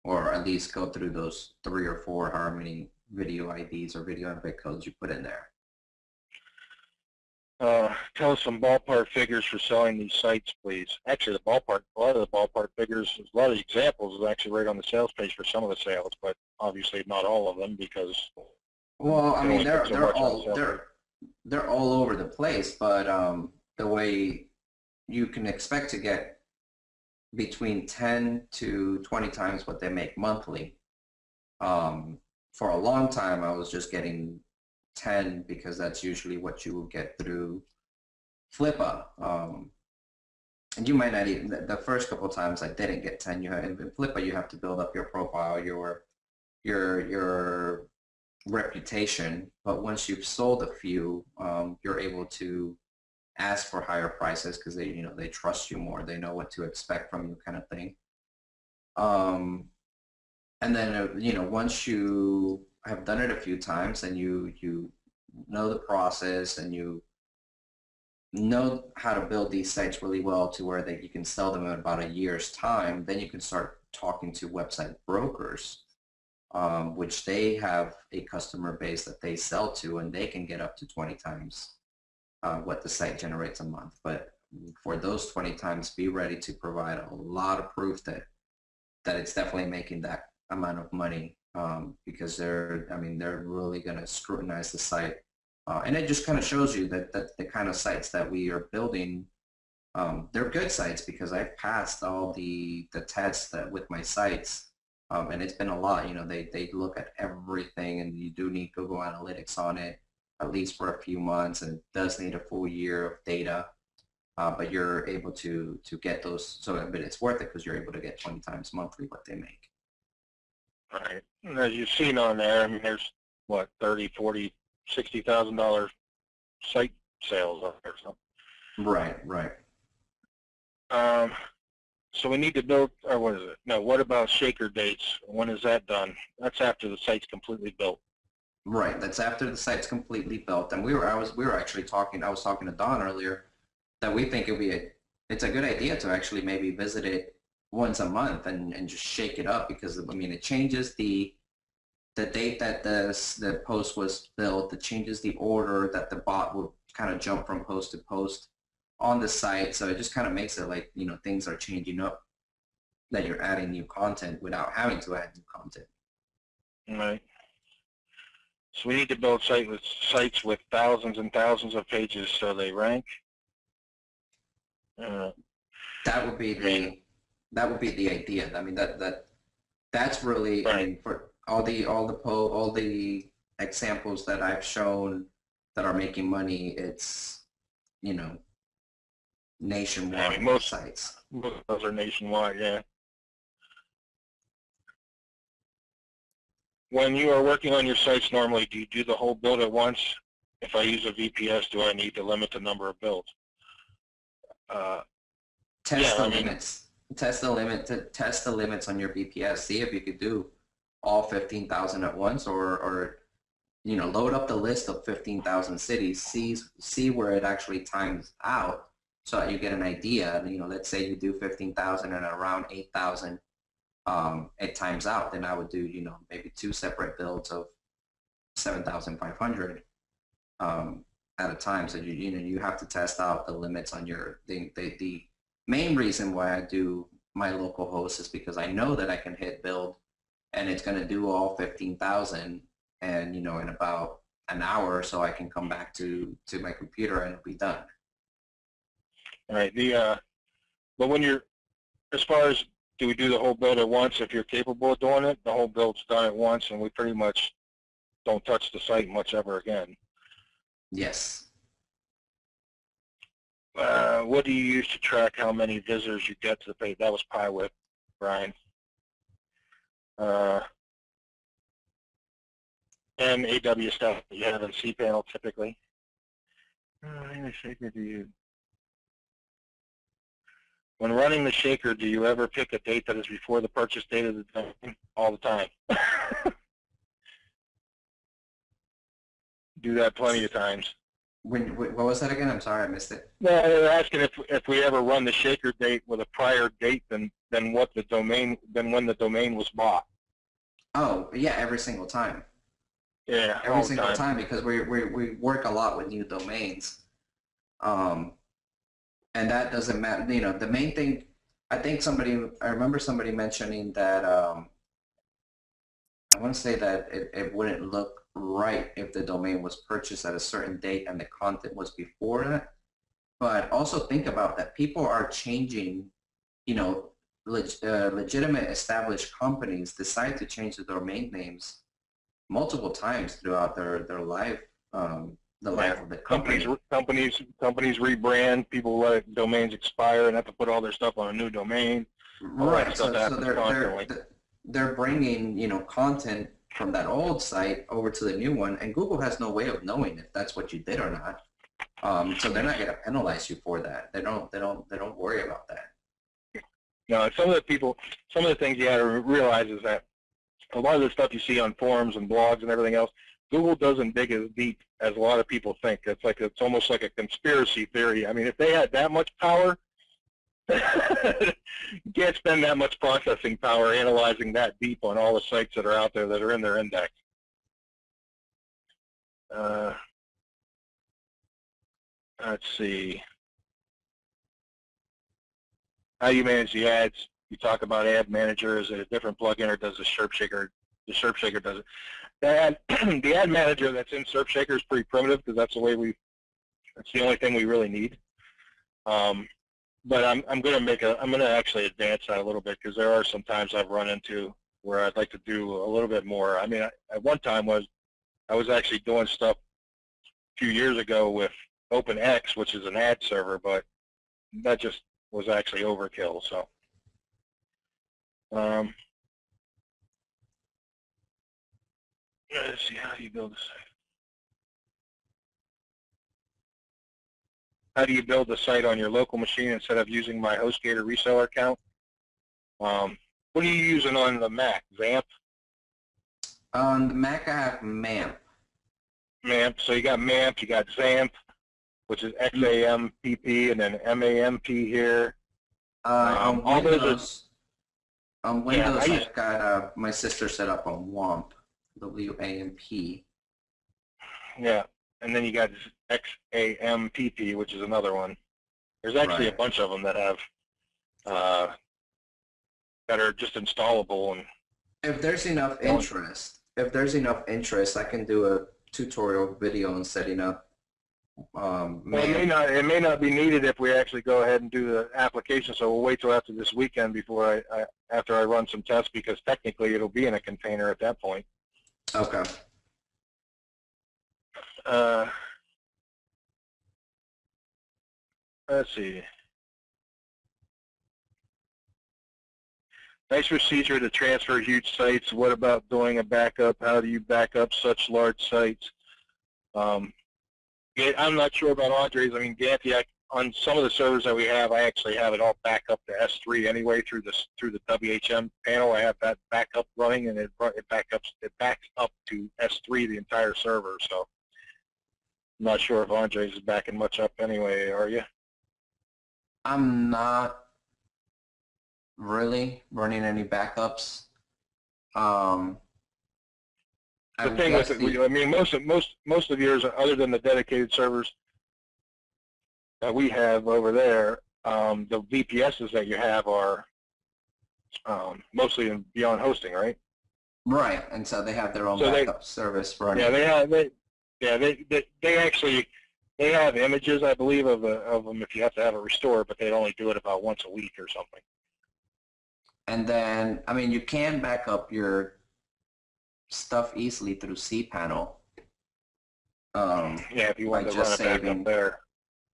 [SPEAKER 1] or at least go through those 3 or 4 however many video IDs or video embed codes you put in there.
[SPEAKER 2] Tell us some ballpark figures for selling these sites, please. Actually, a lot of the ballpark figures, a lot of the examples is actually right on the sales page for some of the sales, but obviously not all of them because.
[SPEAKER 1] Well, I mean, they're all over the place, but the way you can expect to get between 10 to 20 times what they make monthly. For a long time, I was just getting 10 because that's usually what you will get through Flippa. And you might not even, the first couple of times I didn't get 10. In Flippa, you have to build up your profile, your reputation. But once you've sold a few, you're able to ask for higher prices because they trust you more. They know what to expect from you, kind of thing. And then once you have done it a few times and you know the process and you know how to build these sites really well to where you can sell them in about a year's time, then you can start talking to website brokers, which they have a customer base that they sell to, and they can get up to 20 times what the site generates a month. But for those 20 times, be ready to provide a lot of proof that it's definitely making that amount of money, because they're really going to scrutinize the site. And it just kind of shows you that the kind of sites that we are building, they're good sites, because I've passed all the tests with my sites, and it's been a lot. They look at everything, and you do need Google Analytics on it, at least for a few months, and it does need a full year of data. But you're able to get those, but it's worth it because you're able to get 20 times monthly what they make.
[SPEAKER 2] Right. And as you've seen on there, I mean, there's what, $30,000, $40,000, $60,000 site sales on there. So.
[SPEAKER 1] Right.
[SPEAKER 2] So we need to build, or what is it? No, what about shaker dates? When is that done? That's after the site's completely built.
[SPEAKER 1] Right. That's after the site's completely built. And we were actually talking. I was talking to Don earlier that we think it's a good idea to actually maybe visit it once a month and just shake it up, because I mean it changes the date that the post was built. It changes the order that the bot will kind of jump from post to post on the site. So it just kind of makes it like things are changing up, that you're adding new content without having to add new content.
[SPEAKER 2] Right. So we need to build sites with thousands and thousands of pages so they rank.
[SPEAKER 1] That would be the idea. I mean that's really,
[SPEAKER 2] right.
[SPEAKER 1] I mean, for all the examples that I've shown that are making money, it's nationwide. I mean, most sites.
[SPEAKER 2] Most of those are nationwide, yeah. When you are working on your sites normally, do you do the whole build at once? If I use a VPS, do I need to limit the number of builds?
[SPEAKER 1] Test the limits. Test the limits on your VPS. See if you could do all 15,000 at once, or load up the list of 15,000 cities. See where it actually times out, so that you get an idea. Let's say you do 15,000 and around 8,000, it times out. Then I would do maybe 2 separate builds of 7,500 at a time. So you have to test out the limits on your thing. The main reason why I do my local host is because I know that I can hit build and it's going to do all 15,000, and in about an hour or so I can come back to my computer and it'll be done.
[SPEAKER 2] All right. But when you're, as far as do we do the whole build at once? If you're capable of doing it, the whole build's done at once, and we pretty much don't touch the site much ever again.
[SPEAKER 1] Yes.
[SPEAKER 2] What do you use to track how many visitors you get to the page? That was PyWhip, Brian. And AW stuff that you have in cPanel typically. When running the shaker, do you ever pick a date that is before the purchase date of the domain? All the time. Do that plenty of times.
[SPEAKER 1] What was that again? I'm sorry, I missed it.
[SPEAKER 2] No, they're asking if we ever run the shaker date with a prior date than what the domain when the domain was bought.
[SPEAKER 1] Oh yeah, every single time.
[SPEAKER 2] Yeah,
[SPEAKER 1] every single time, because we work a lot with new domains, and that doesn't matter. The main thing, I remember somebody mentioning that I want to say that it wouldn't look right if the domain was purchased at a certain date and the content was before that. But also think about that people are changing, legitimate established companies decide to change the domain names multiple times throughout their life, the life of the company.
[SPEAKER 2] Companies rebrand. People let domains expire and have to put all their stuff on a new domain.
[SPEAKER 1] Right. So they're bringing content from that old site over to the new one, and Google has no way of knowing if that's what you did or not. So they're not going to penalize you for that. They don't worry about that.
[SPEAKER 2] No, some of the things you got to realize is that a lot of the stuff you see on forums and blogs and everything else, Google doesn't dig as deep as a lot of people think. It's almost like a conspiracy theory. I mean, if they had that much power, you can't spend that much processing power analyzing that deep on all the sites that are out there that are in their index. Let's see. How do you manage the ads? You talk about Ad Manager. Is it a different plugin, or does the SERPshaker? The SERPshaker does it. The Ad Manager that's in SERPshaker is pretty primitive because that's that's the only thing we really need. But I'm going to actually advance that a little bit, because there are some times I've run into where I'd like to do a little bit more. I mean, at one time I was actually doing stuff a few years ago with OpenX, which is an ad server, but that just was actually overkill. So, let's see, how do you build a site? How do you build the site on your local machine instead of using my HostGator reseller account? What are you using on the Mac? XAMPP?
[SPEAKER 1] On the Mac, I have MAMP.
[SPEAKER 2] MAMP. So you got MAMP, you got XAMPP, which is XAMPP, and then MAMP here.
[SPEAKER 1] On Windows, I've got my sister set up on WAMP, WAMP.
[SPEAKER 2] Yeah, and then you got XAMPP, which is another one. There's actually a bunch of them that have that are just installable. And
[SPEAKER 1] if there's enough interest, I can do a tutorial video on setting up.
[SPEAKER 2] Well, it may not be needed if we actually go ahead and do the application. So we'll wait till after this weekend before after I run some tests, because technically it'll be in a container at that point.
[SPEAKER 1] Okay.
[SPEAKER 2] Let's see. Nice procedure to transfer huge sites. What about doing a backup? How do you back up such large sites? Um, I'm not sure about Andre's. I mean, Ganti, on some of the servers that we have, I actually have it all back up to S3 anyway through the WHM panel. I have that backup running, and it backs up to S3 the entire server. So I'm not sure if Andre's is backing much up anyway. Are you?
[SPEAKER 1] I'm not really running any backups. I
[SPEAKER 2] The
[SPEAKER 1] would
[SPEAKER 2] thing with
[SPEAKER 1] guess
[SPEAKER 2] it, I mean, most of yours, other than the dedicated servers that we have over there, the VPSs that you have are mostly in beyond hosting, right?
[SPEAKER 1] right, and so they have their own
[SPEAKER 2] So
[SPEAKER 1] backup service running.
[SPEAKER 2] yeah, they actually they have images, I believe, of them if you have to have it restored, but they only do it about once a week or something.
[SPEAKER 1] And then, I mean, you can back up your stuff easily through cPanel.
[SPEAKER 2] Yeah, if you
[SPEAKER 1] By
[SPEAKER 2] want to run
[SPEAKER 1] just
[SPEAKER 2] it back
[SPEAKER 1] saving,
[SPEAKER 2] up there.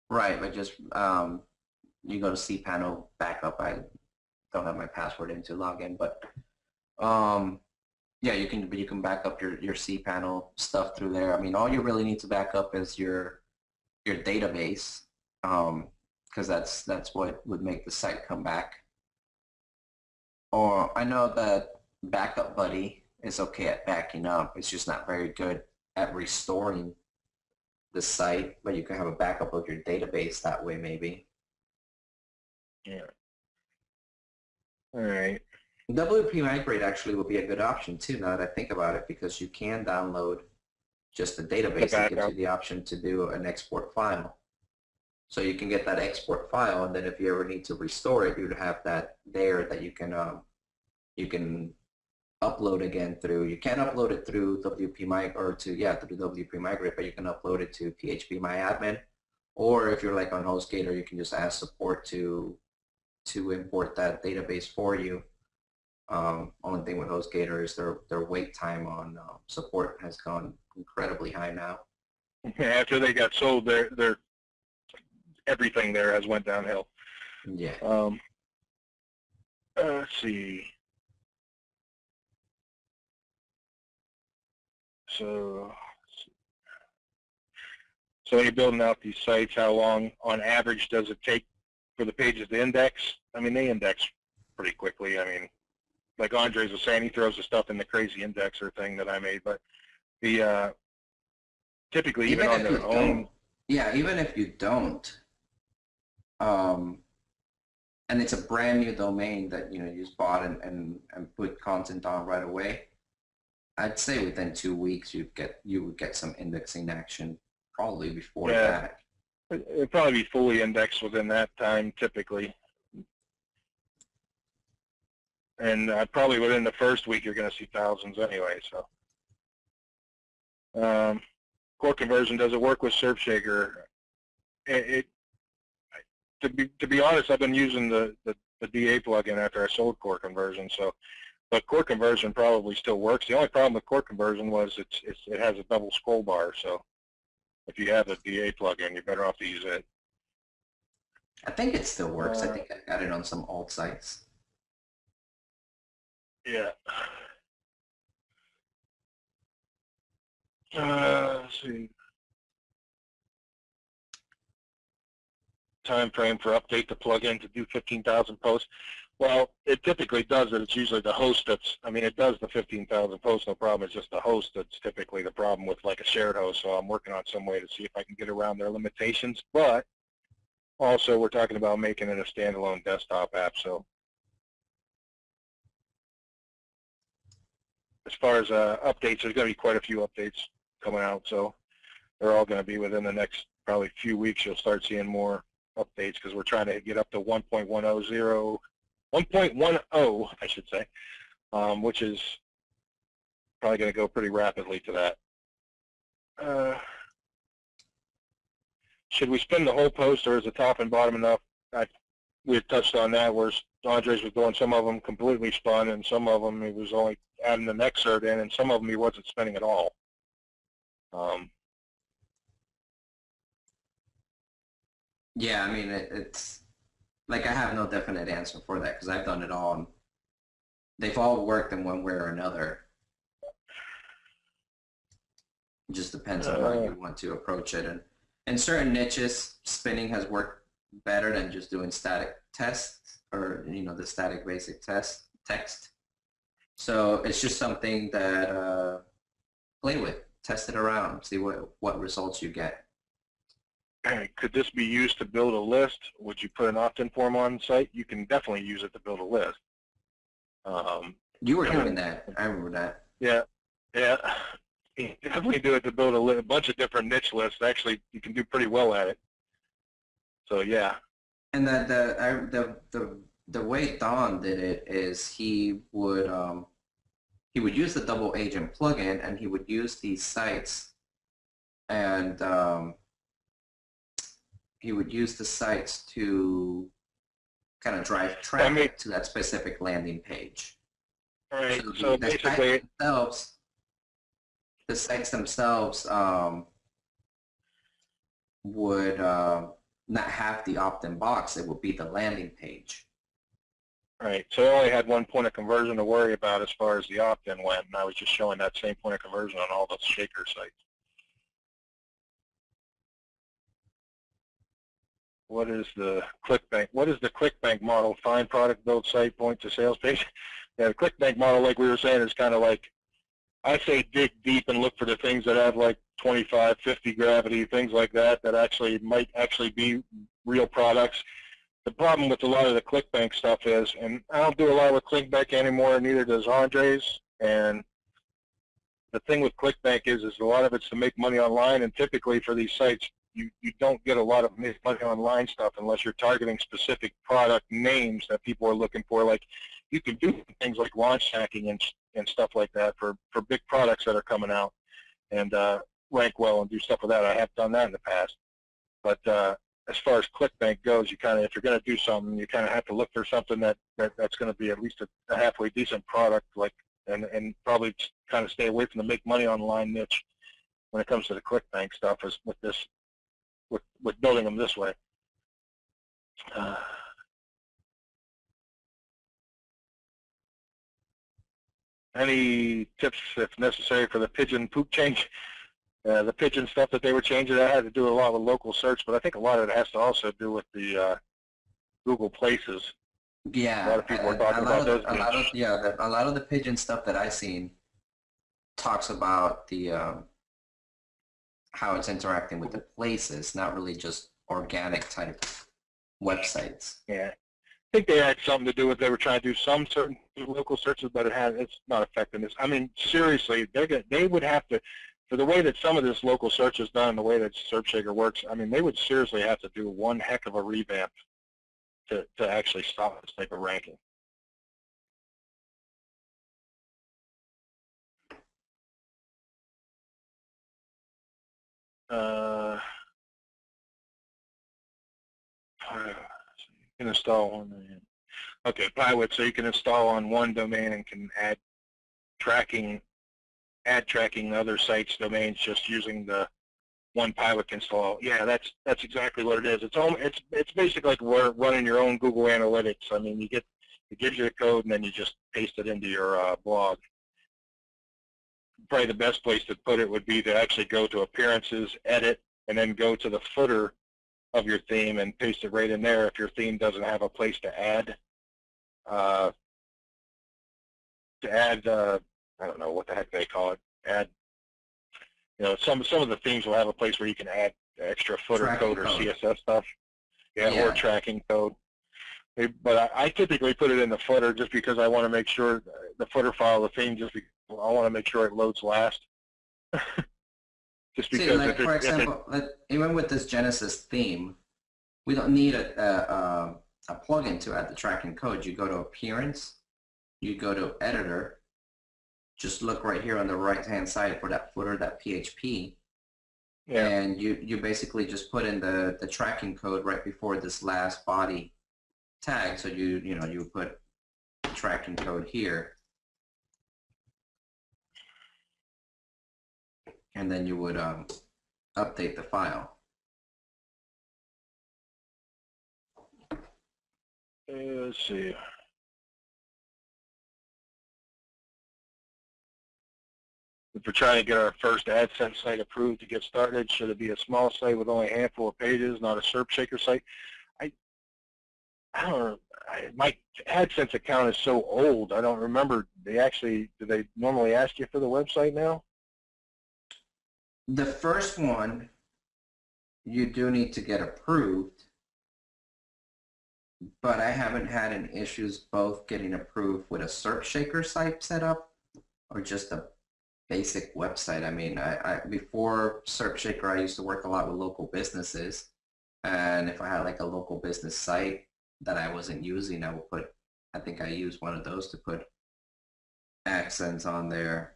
[SPEAKER 1] right, by just you go to cPanel backup. I don't have my password in to log in, but yeah, you can back up your cPanel stuff through there. I mean, all you really need to back up is your database, because that's what would make the site come back. Or I know that Backup Buddy is okay at backing up. It's just not very good at restoring the site, but you can have a backup of your database that way maybe.
[SPEAKER 2] Yeah. All right.
[SPEAKER 1] WP Migrate actually would be a good option too, now that I think about it, because you can download just the
[SPEAKER 2] The
[SPEAKER 1] database. It gives
[SPEAKER 2] backup.
[SPEAKER 1] you the option to do an export file. So you can get that export file, and then if you ever need to restore it, you'd have that there that you can upload again through. You can upload it through WP Migrate or to through WP Migrate, but you can upload it to PHPMyAdmin, or if you're like on HostGator, you can just ask support to import that database for you. Only thing with HostGator is their wait time on support has gone incredibly high now.
[SPEAKER 2] After they got sold, their everything there has went downhill.
[SPEAKER 1] Yeah.
[SPEAKER 2] Let's see. So when you're building out these sites, how long on average does it take for the pages to index? I mean, they index pretty quickly. I mean, like Andres was saying, he throws the stuff in the crazy indexer thing that I made, but the typically even on their own.
[SPEAKER 1] Yeah, even if you don't, and it's a brand new domain that you just bought and put content on right away, I'd say within 2 weeks you would get some indexing action, probably before that.
[SPEAKER 2] It'd probably be fully indexed within that time typically. And probably within the first week you're going to see thousands anyway. So, core conversion, does it work with SerpShaker? To be honest, I've been using the DA plugin after I sold core conversion. So, but core conversion probably still works. The only problem with core conversion was it has a double scroll bar. So, if you have a DA plugin, you're better off to use it.
[SPEAKER 1] I think it still works. I think I got it on some alt sites.
[SPEAKER 2] Yeah. Let's see. Time frame for update the plugin to do 15,000 posts. Well, it typically does it. It's usually the host that's, I mean, it does the 15,000 posts, no problem. It's just the host that's typically the problem with like a shared host. So I'm working on some way to see if I can get around their limitations. But also we're talking about making it a standalone desktop app. So as far as updates, there's going to be quite a few updates coming out. So they're all going to be within the next probably few weeks. You'll start seeing more updates because we're trying to get up to 1.10, I should say, which is probably going to go pretty rapidly to that. Should we spin the whole post, or is the top and bottom enough? We had touched on that, where Andres was doing some of them completely spun, and some of them he was only adding an excerpt in, and some of them he wasn't spinning at all.
[SPEAKER 1] Yeah, I mean, it's like I have no definite answer for that because I've done it all. And They've all worked in one way or another. It just depends on how you want to approach it. And in certain niches, spinning has worked better than just doing static tests or, the static basic text. So it's just something that play with, test it around, see what results you get.
[SPEAKER 2] Could this be used to build a list? Would you put an opt-in form on site? You can definitely use it to build a list.
[SPEAKER 1] You were doing that. I remember that.
[SPEAKER 2] Yeah, yeah. You can definitely do it to build a bunch of different niche lists. Actually, you can do pretty well at it. So yeah.
[SPEAKER 1] And the way Don did it is he would use the double agent plugin and he would use these sites and he would use the sites to kind of drive traffic to that specific landing page.
[SPEAKER 2] All right. So basically,
[SPEAKER 1] the sites themselves would not have the opt-in box. It would be the landing page.
[SPEAKER 2] Right. So I only had one point of conversion to worry about as far as the opt-in went, and I was just showing that same point of conversion on all the shaker sites. What is the ClickBank? What is the ClickBank model? Find product, build site, point to sales page. Yeah, the ClickBank model, like we were saying, is kind of like, I say dig deep and look for the things that have like 25, 50 gravity, things like that, that actually might actually be real products. The problem with a lot of the ClickBank stuff is, and I don't do a lot with ClickBank anymore, neither does Andres, and the thing with ClickBank is a lot of it's to make money online, and typically for these sites, you don't get a lot of make money online stuff unless you're targeting specific product names that people are looking for. Like, you can do things like launch hacking and stuff like that for big products that are coming out and rank well and do stuff with that. I have done that in the past. But as far as ClickBank goes, you kind of, if you're going to do something, you kind of have to look for something that's going to be at least a halfway decent product, like, and probably kind of stay away from the make money online niche when it comes to the ClickBank stuff, is with this, with building them this way. Any tips, if necessary, for the pigeon poop change? The pigeon stuff that they were changing, that had to do a lot with local search, but I think a lot of it has to also do with the Google Places.
[SPEAKER 1] Yeah,
[SPEAKER 2] a lot of people are talking about those.
[SPEAKER 1] A lot of the pigeon stuff that I've seen talks about the how it's interacting with the places, not really just organic type websites.
[SPEAKER 2] Yeah, I think they had something to do with, they were trying to do some certain local searches, but it's not affecting this. I mean, seriously, they would have to, for the way that some of this local search is done, the way that SearchShaker works, I mean, they would seriously have to do one heck of a revamp to actually stop this type of ranking. You can install one. Okay, Pilot, so you can install on one domain and can add tracking other sites' domains just using the one Pilot install. Yeah, that's exactly what it is. It's basically like we're running your own Google Analytics. I mean, it gives you the code and then you just paste it into your blog. Probably the best place to put it would be to actually go to Appearances, Edit, and then go to the footer of your theme and paste it right in there if your theme doesn't have a place to add. I don't know what the heck they call it. Add, some of the themes will have a place where you can add extra footer code or CSS stuff. Yeah, or tracking code. But I typically put it in the footer just because I want to make sure the footer file of the theme, just because I want to make sure it loads last. Just because.
[SPEAKER 1] See, like, for example, even with this Genesis theme, we don't need a plugin to add the tracking code. You go to Appearance, you go to Editor, just look right here on the right-hand side for that footer, that PHP, and you basically just put in the tracking code right before this last body tag. So you put the tracking code here, and then you would update the file.
[SPEAKER 2] Let's see. if we're trying to get our first AdSense site approved to get started, should it be a small site with only a handful of pages, not a SERP shaker site? I don't know. My AdSense account is so old, I don't remember. Do they normally ask you for the website now?
[SPEAKER 1] The first one, you do need to get approved, but I haven't had any issues both getting approved with a SERP shaker site set up or just a basic website. I mean, before SERP shaker, I used to work a lot with local businesses, and if I had like a local business site that I wasn't using, I would put, I think I used one of those to put AdSense on there,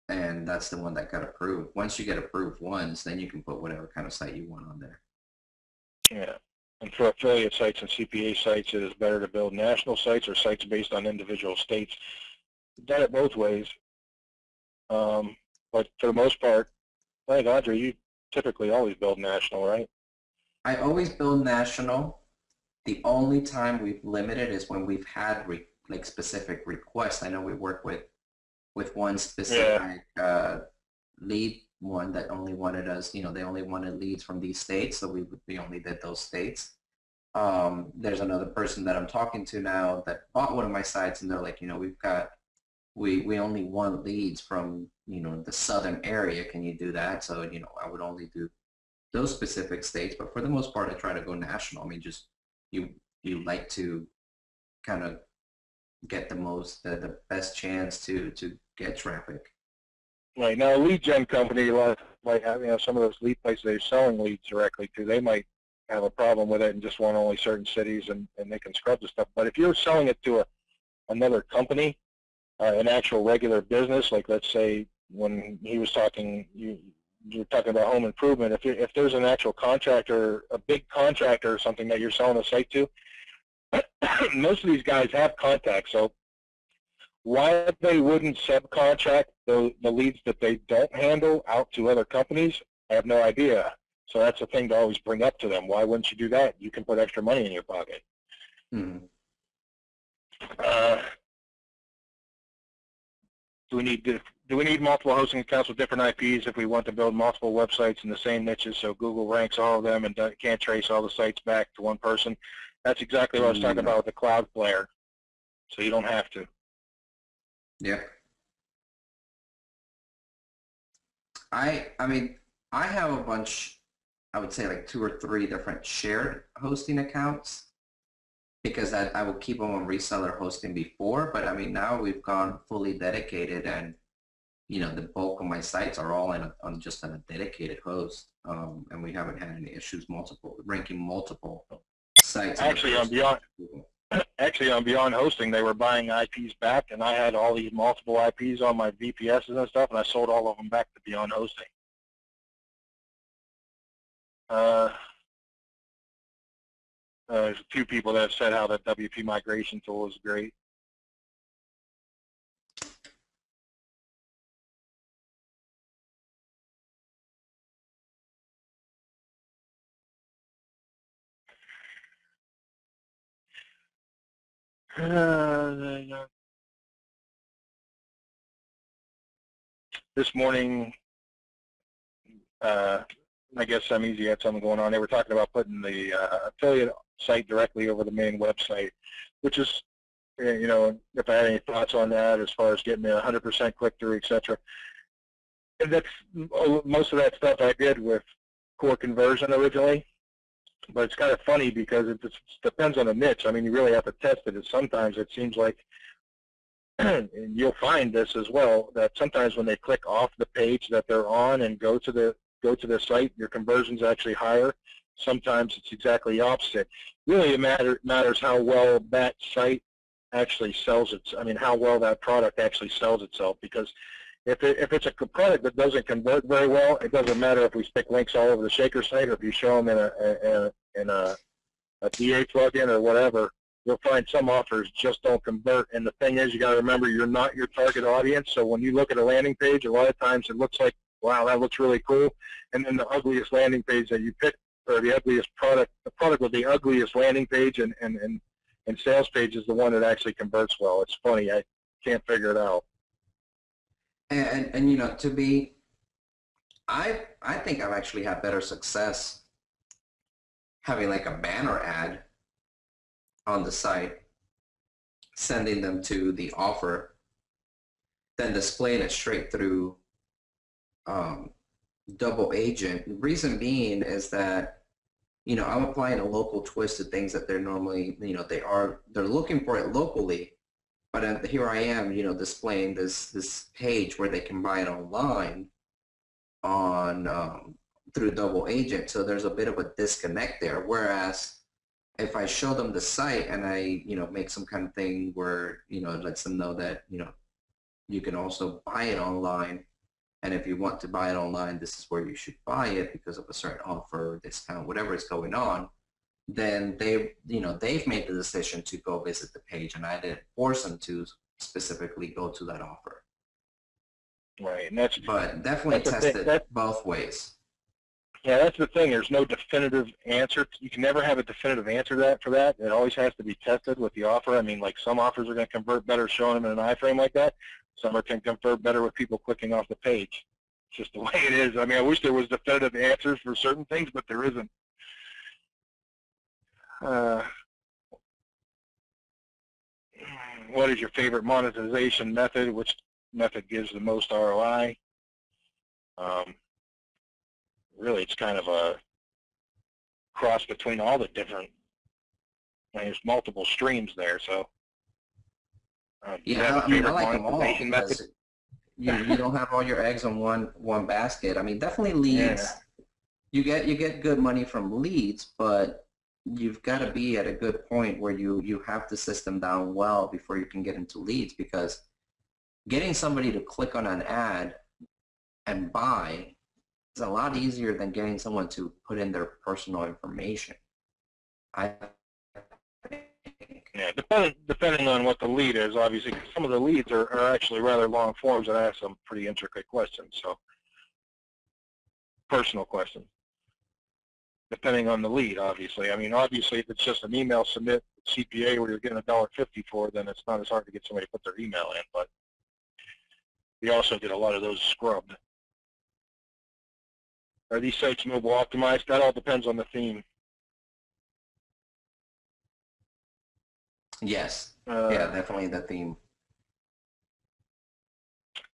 [SPEAKER 1] and that's the one that got approved. Once you get approved once, then you can put whatever kind of site you want on there.
[SPEAKER 2] Yeah. And for affiliate sites and CPA sites, it is better to build national sites or sites based on individual states. I've done it both ways. But for the most part, I think, Audrey, you typically always build national, right?
[SPEAKER 1] I always build national. The only time we've limited is when we've had like specific requests. I know we work with one specific lead one that only wanted us, you know, they only wanted leads from these states, so we only did those states. There's another person that I'm talking to now that bought one of my sites, and they're like, you know, we only want leads from, you know, the southern area. Can you do that? So, you know, I would only do those specific states, but for the most part, I try to go national. I mean, just you like to kind of get the best chance to get traffic.
[SPEAKER 2] Right. Now, a lead gen company, like some of those lead places they're selling leads directly to, they might have a problem with it and just want only certain cities, and they can scrub the stuff. But if you're selling it to another company, an actual regular business, like let's say when he was talking, you're talking about home improvement. If there's an actual contractor, a big contractor or something that you're selling a site to, most of these guys have contacts. So why they wouldn't subcontract the leads that they don't handle out to other companies, I have no idea. So that's a thing to always bring up to them. Why wouldn't you do that? You can put extra money in your pocket.
[SPEAKER 1] Mm-hmm.
[SPEAKER 2] Do we need multiple hosting accounts with different IPs if we want to build multiple websites in the same niches so Google ranks all of them and can't trace all the sites back to one person? That's exactly what I was talking about with the cloud player. So you don't have to.
[SPEAKER 1] Yeah. I mean, I have a bunch, I would say like 2 or 3 different shared hosting accounts because I would keep them on reseller hosting before, but I mean, now we've gone fully dedicated, and you know, the bulk of my sites are all on just on a dedicated host, and we haven't had any issues ranking multiple sites.
[SPEAKER 2] Actually, on Beyond Hosting, they were buying IPs back, and I had all these multiple IPs on my VPSs and stuff, and I sold all of them back to Beyond Hosting. There's a few people that have said how the WP migration tool is great. This morning, I guess some easy had something going on. They were talking about putting the affiliate site directly over the main website, which is, you know, if I had any thoughts on that as far as getting a 100% click-through, etc. And that's most of that stuff I did with core conversion originally. But it's kind of funny because it just depends on the niche. I mean, you really have to test it. And sometimes it seems like, and you'll find this as well, that sometimes when they click off the page that they're on and go to the site, your conversion's actually higher. Sometimes it's exactly opposite. Really, it matters how well that site actually sells it. I mean, how well that product actually sells itself. Because if it's a product that doesn't convert very well, it doesn't matter if we stick links all over the Shaker site or if you show them in a DA plugin or whatever. You'll find some offers just don't convert. And the thing is, you got to remember, you're not your target audience. So when you look at a landing page, a lot of times it looks like, wow, that looks really cool. And then the ugliest landing page that you pick, or the ugliest product, the product with the ugliest landing page and sales page is the one that actually converts well. It's funny. I can't figure it out.
[SPEAKER 1] And you know, to be, I think I've actually had better success having like a banner ad on the site, sending them to the offer, than displaying it straight through um, double agent. Reason being is that, you know, I'm applying a local twist to things that they're normally, you know, they're looking for it locally, but here I am, you know, displaying this page where they can buy it online on through double agent. So there's a bit of a disconnect there. Whereas if I show them the site and I, you know, make some kind of thing where, you know, it lets them know that, you know, you can also buy it online. And if you want to buy it online, this is where you should buy it because of a certain offer, discount, whatever is going on. Then they, you know, they've made the decision to go visit the page, and I didn't force them to specifically go to that offer.
[SPEAKER 2] Right, and
[SPEAKER 1] But definitely
[SPEAKER 2] that's the
[SPEAKER 1] test
[SPEAKER 2] thing.
[SPEAKER 1] it both ways.
[SPEAKER 2] Yeah, that's the thing. There's no definitive answer. You can never have a definitive answer for that. It always has to be tested with the offer. I mean, like some offers are going to convert better showing them in an iframe like that. Some are can convert better with people clicking off the page. It's just the way it is. I mean, I wish there was definitive answers for certain things, but there isn't. What is your favorite monetization method? Which method gives the most ROI? Really, it's kind of a cross between all the different. I mean, there's multiple streams there, so.
[SPEAKER 1] Yeah, I mean, I like them all
[SPEAKER 2] monetization method?
[SPEAKER 1] because you don't have all your eggs in one basket. I mean, definitely
[SPEAKER 2] Yeah.
[SPEAKER 1] leads. You get good money from leads, but you've got to be at a good point where you have the system down well before you can get into leads, because getting somebody to click on an ad and buy is a lot easier than getting someone to put in their personal information. I think.
[SPEAKER 2] Yeah, depending on what the lead is, obviously, 'cause some of the leads are actually rather long forms that ask some pretty intricate questions, so personal questions, depending on the lead, obviously. I mean, obviously, if it's just an email submit CPA where you're getting $1.50 for, then it's not as hard to get somebody to put their email in, but we also get a lot of those scrubbed. Are these sites mobile optimized? That all depends on the theme.
[SPEAKER 1] Yes. Yeah, definitely the theme.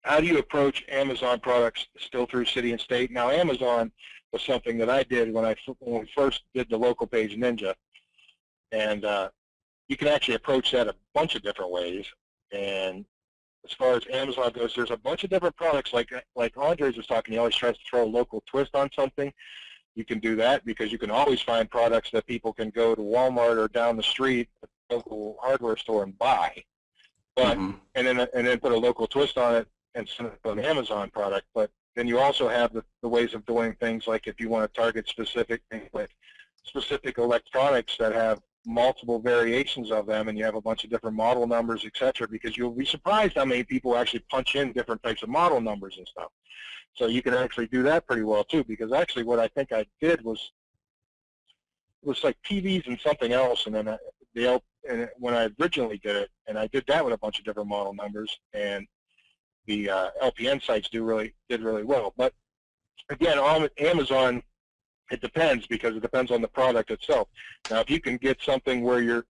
[SPEAKER 2] How do you approach Amazon products still through city and state? Now, Amazon was something that I did when we first did the local page Ninja, and you can actually approach that a bunch of different ways. And as far as Amazon goes, there's a bunch of different products. Like Andres was talking, he always tries to throw a local twist on something. You can do that because you can always find products that people can go to Walmart or down the street, a local hardware store, and buy. But and then put a local twist on it and send it to an Amazon product. But then you also have the ways of doing things, like if you want to target specific things, like specific electronics that have multiple variations of them, and you have a bunch of different model numbers, etc. Because you'll be surprised how many people actually punch in different types of model numbers and stuff. So you can actually do that pretty well too. Because actually, what I think I did was like TVs and something else, and then when I originally did it, and I did that with a bunch of different model numbers, and the LPN sites did really well. But again, on Amazon, it depends, because it depends on the product itself. Now, if you can get something where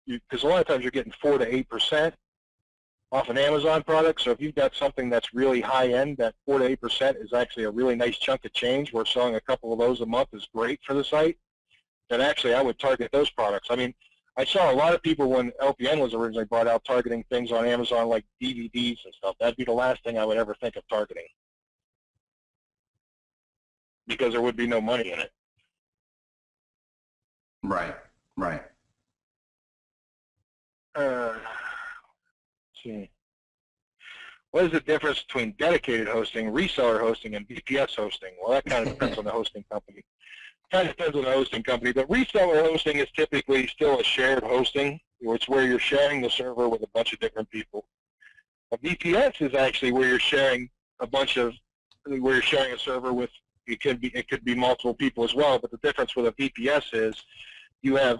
[SPEAKER 2] because a lot of times you're getting 4 to 8% off an Amazon product. So if you've got something that's really high end, that 4 to 8% is actually a really nice chunk of change. Where selling a couple of those a month is great for the site. Then actually, I would target those products. I mean, I saw a lot of people when LPN was originally brought out targeting things on Amazon like DVDs and stuff. That'd be the last thing I would ever think of targeting, because there would be no money in it.
[SPEAKER 1] Right. Right.
[SPEAKER 2] Let's see. What is the difference between dedicated hosting, reseller hosting, and VPS hosting? Well, that kind of depends on the hosting company. Kind of depends on the hosting company, but reseller hosting is typically still a shared hosting. It's where you're sharing the server with a bunch of different people. A VPS is actually where you're sharing a server with, it could be multiple people as well, but the difference with a VPS is you have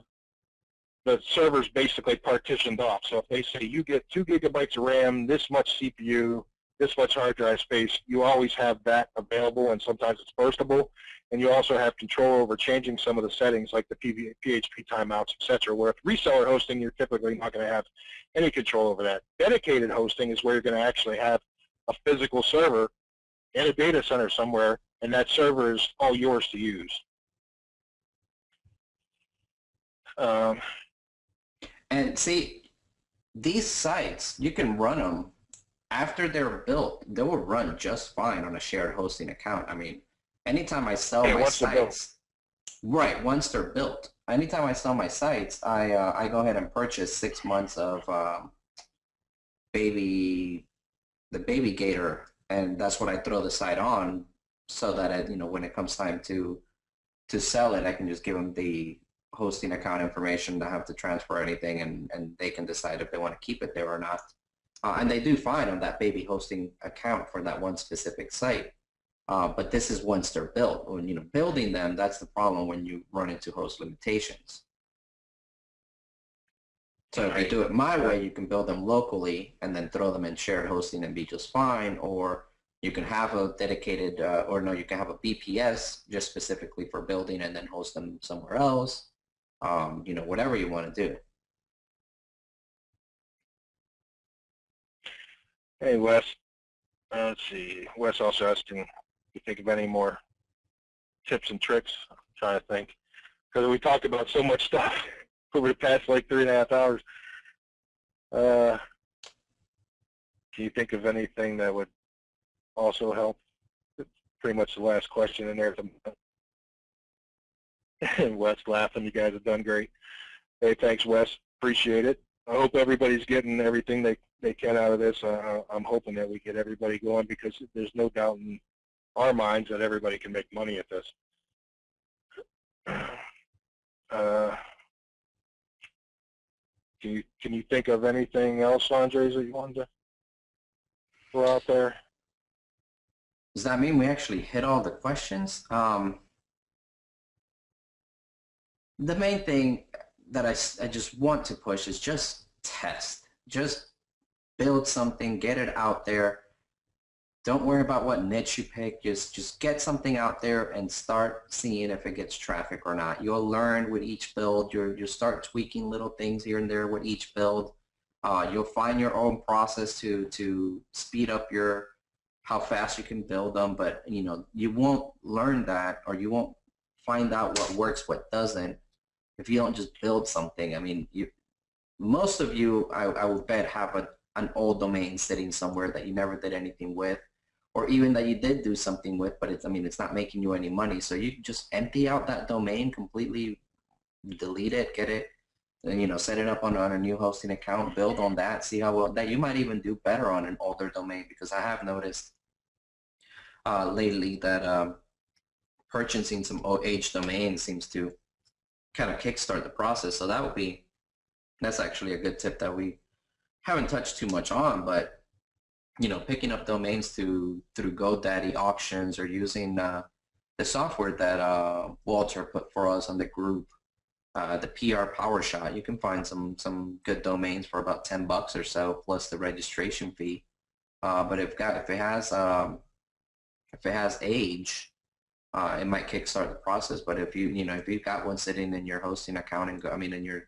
[SPEAKER 2] the servers basically partitioned off. So if they say you get 2 gigabytes of RAM, this much CPU, this much hard drive space, you always have that available, and sometimes it's burstable. And you also have control over changing some of the settings like the PHP timeouts, etc. Where with reseller hosting, you're typically not going to have any control over that. Dedicated hosting is where you're going to actually have a physical server in a data center somewhere, and that server is all yours to use.
[SPEAKER 1] And see, these sites, you can run them after they're built. They will run just fine on a shared hosting account. I mean, anytime I sell my sites, right, once they're built, anytime I sell my sites, I go ahead and purchase 6 months of the baby gator, and that's what I throw the site on, so that when it comes time to sell it, I can just give them the hosting account information, don't have to transfer anything, and they can decide if they want to keep it there or not. And they do fine on that baby hosting account for that one specific site. But this is once they're built. When building them, that's the problem when you run into host limitations. So if you do it my way, you can build them locally and then throw them in shared hosting and be just fine. Or you can have a dedicated, you can have a BPS just specifically for building and then host them somewhere else. Whatever you want to do.
[SPEAKER 2] Hey, Wes. Let's see. Wes also asked if you think of any more tips and tricks. I'm trying to think. Because we talked about so much stuff over the past like 3.5 hours. Can you think of anything that would also help? It's pretty much the last question in there. And Wes laughing. You guys have done great. Hey, thanks, Wes. Appreciate it. I hope everybody's getting everything they can out of this. I'm hoping that we get everybody going, because there's no doubt in our minds that everybody can make money at this. Can you think of anything else, Andres, that you wanted to throw out there?
[SPEAKER 1] Does that mean we actually hit all the questions? The main thing that I just want to push is just test. Just build something, get it out there. Don't worry about what niche you pick. Just get something out there and start seeing if it gets traffic or not. You'll learn with each build. You'll start tweaking little things here and there with each build. You'll find your own process to speed up how fast you can build them. But you won't learn that, or you won't find out what works, what doesn't, if you don't just build something. I mean, most of you, I would bet, have an old domain sitting somewhere that you never did anything with, or even that you did do something with, but it's not making you any money. So you just empty out that domain completely, delete it, get it, and set it up on a new hosting account, build on that, see how well that you might even do better on an older domain, because I have noticed lately that purchasing some age domains seems to kind of kickstart the process. So that's actually a good tip that we haven't touched too much on, but picking up domains through GoDaddy auctions, or using the software that Walter put for us on the group, the PR PowerShot. You can find some good domains for about $10 or so, plus the registration fee. But if it has age, it might kickstart the process. But if you've got one sitting in your hosting account in your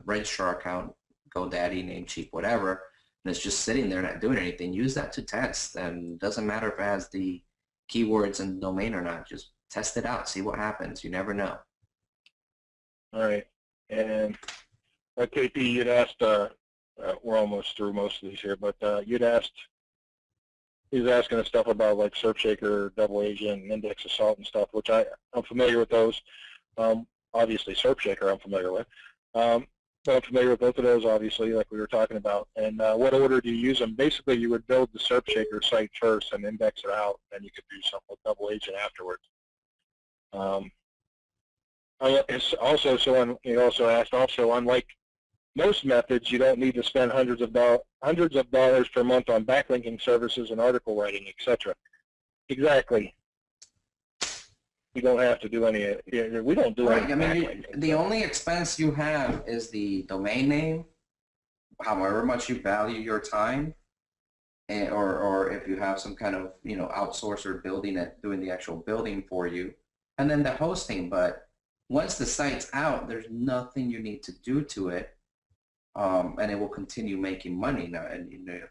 [SPEAKER 1] registrar account, GoDaddy, Namecheap, whatever, and it's just sitting there not doing anything, use that to test. And it doesn't matter if it has the keywords in the domain or not. Just test it out, see what happens. You never know.
[SPEAKER 2] All right. And KP, you'd asked, we're almost through most of these here, but you'd asked, he was asking us stuff about like SERPShaker, Double Agent, Index Assault and stuff, which I'm familiar with those. Obviously, SERPShaker I'm familiar with. But I'm familiar with both of those, obviously, like we were talking about. And what order do you use them? Basically, you would build the SERPShaker site first and index it out, and you could do something with Double Agent afterwards. It's also, he also asked, unlike most methods, you don't need to spend hundreds of dollars per month on backlinking services and article writing, etc. Exactly. You don't have to do any. We don't do any.
[SPEAKER 1] I mean, the only expense you have is the domain name, however much you value your time. or if you have some kind of, outsourcer building it, doing the actual building for you, and then the hosting. But once the site's out, there's nothing you need to do to it, and it will continue making money. Now, and if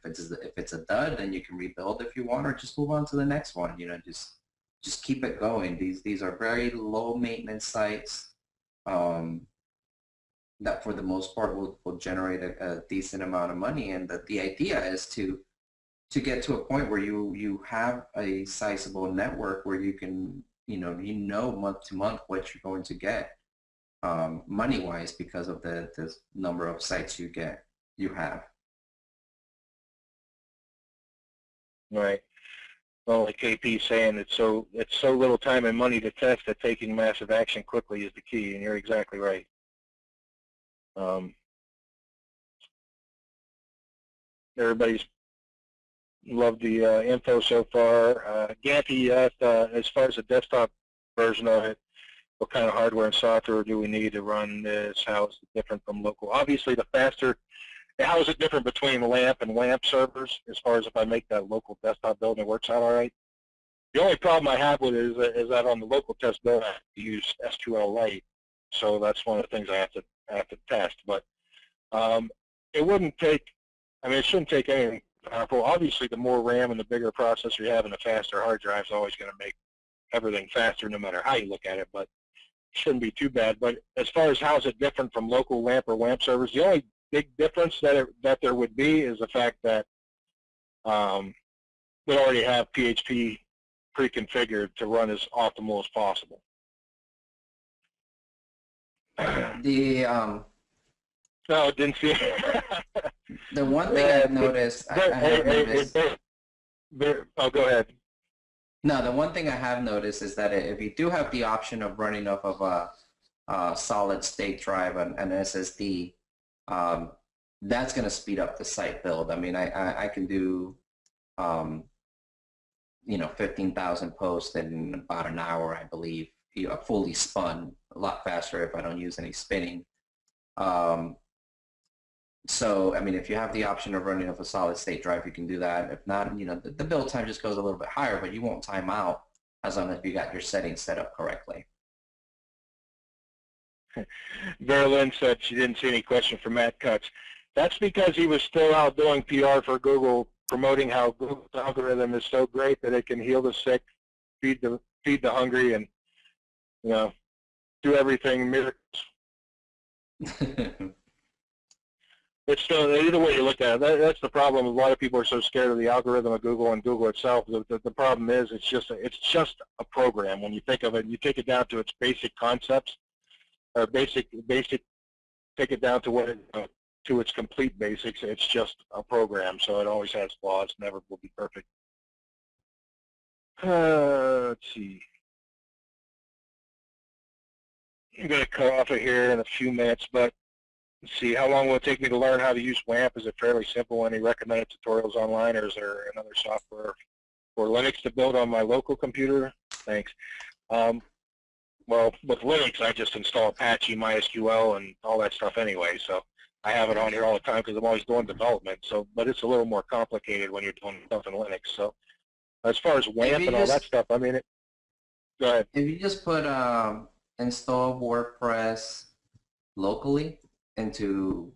[SPEAKER 1] it's a dud, then you can rebuild if you want, or just move on to the next one. Just keep it going. These are very low maintenance sites. Um, that for the most part will generate a decent amount of money, and the idea is to get to a point where you have a sizable network where you can, month to month what you're going to get, money wise, because of the number of sites you have.
[SPEAKER 2] Right. Well, like KP's saying, it's so little time and money to test that taking massive action quickly is the key, and you're exactly right. Everybody's loved the info so far. Ganty asked, as far as the desktop version of it, what kind of hardware and software do we need to run this? How is it different from local? Obviously, the faster. How is it different between LAMP and WAMP servers as far as if I make that local desktop build and it works out all right? The only problem I have with it is that on the local test build I have to use SQLite, so that's one of the things I have to test. But it wouldn't take. I mean, it shouldn't take anything powerful. Obviously, the more RAM and the bigger processor you have and the faster hard drive is always going to make everything faster no matter how you look at it, but it shouldn't be too bad. But as far as how is it different from local LAMP or WAMP servers, the only big difference that there would be is the fact that we already have PHP pre-configured to run as optimal as possible. No, didn't see it.
[SPEAKER 1] The one thing I've noticed,
[SPEAKER 2] oh, go ahead.
[SPEAKER 1] No, the one thing I have noticed is that if you do have the option of running off of a solid state drive and an SSD, that's going to speed up the site build. I mean, I can do, 15,000 posts in about an hour, I believe, fully spun, a lot faster if I don't use any spinning. So, I mean, if you have the option of running off a solid state drive, you can do that. If not, the build time just goes a little bit higher, but you won't time out as long as you got your settings set up correctly.
[SPEAKER 2] Vera Lynn said she didn't see any question from Matt Cutts. That's because he was still out doing PR for Google, promoting how Google's algorithm is so great that it can heal the sick, feed the hungry, and do everything miracles. It's still, either way you look at it, that's the problem. A lot of people are so scared of the algorithm of Google and Google itself. The problem is it's just a program. When you think of it, you take it down to its basic concepts, or basic take it down to what to its complete basics. It's just a program, so it always has flaws. Never will be perfect. Let's see. I'm going to cut off it here in a few minutes, but let's see. How long will it take me to learn how to use WAMP? Is it fairly simple? Any recommended tutorials online, or is there another software for Linux to build on my local computer? Thanks. Well, with Linux, I just install Apache, MySQL, and all that stuff anyway. So I have it on here all the time because I'm always doing development. So, but it's a little more complicated when you're doing stuff in Linux. So, as far as WAMP and all that stuff, I mean, go ahead.
[SPEAKER 1] If you just put install WordPress locally into,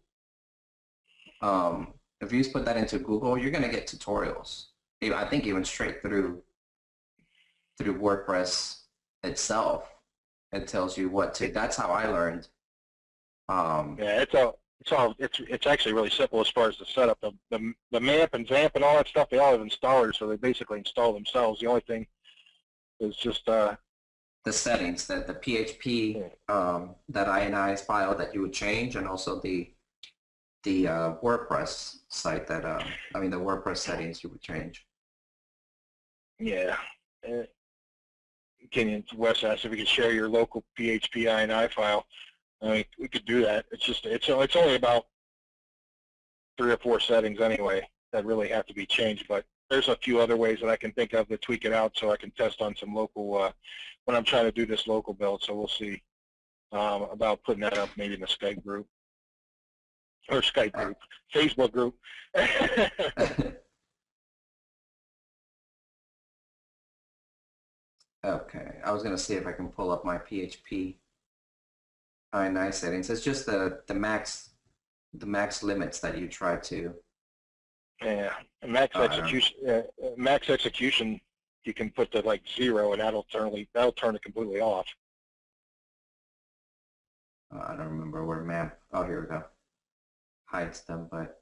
[SPEAKER 1] if you just put that into Google, you're going to get tutorials. I think even straight through WordPress itself. It tells you what to. That's how I learned.
[SPEAKER 2] Yeah, it's actually really simple as far as the setup. The MAMP and XAMPP and all that stuff, they all have installers, so they basically install themselves. The only thing is just the
[SPEAKER 1] settings, that the PHP that INI file that you would change, and also the WordPress site that the WordPress settings you would change.
[SPEAKER 2] Yeah. Wes asked if we could share your local PHP INI file. I mean, we could do that. It's only about 3 or 4 settings anyway that really have to be changed, but there's a few other ways that I can think of to tweak it out so I can test on some local when I'm trying to do this local build. So we'll see about putting that up maybe in the Skype group or Facebook group.
[SPEAKER 1] Okay, I was gonna see if I can pull up my PHP INI settings. It's just the max limits that you try to.
[SPEAKER 2] Yeah,
[SPEAKER 1] I don't.
[SPEAKER 2] max execution, you can put to like 0, and that'll turn it completely off.
[SPEAKER 1] I don't remember where map. Oh, here we go. Hides them, but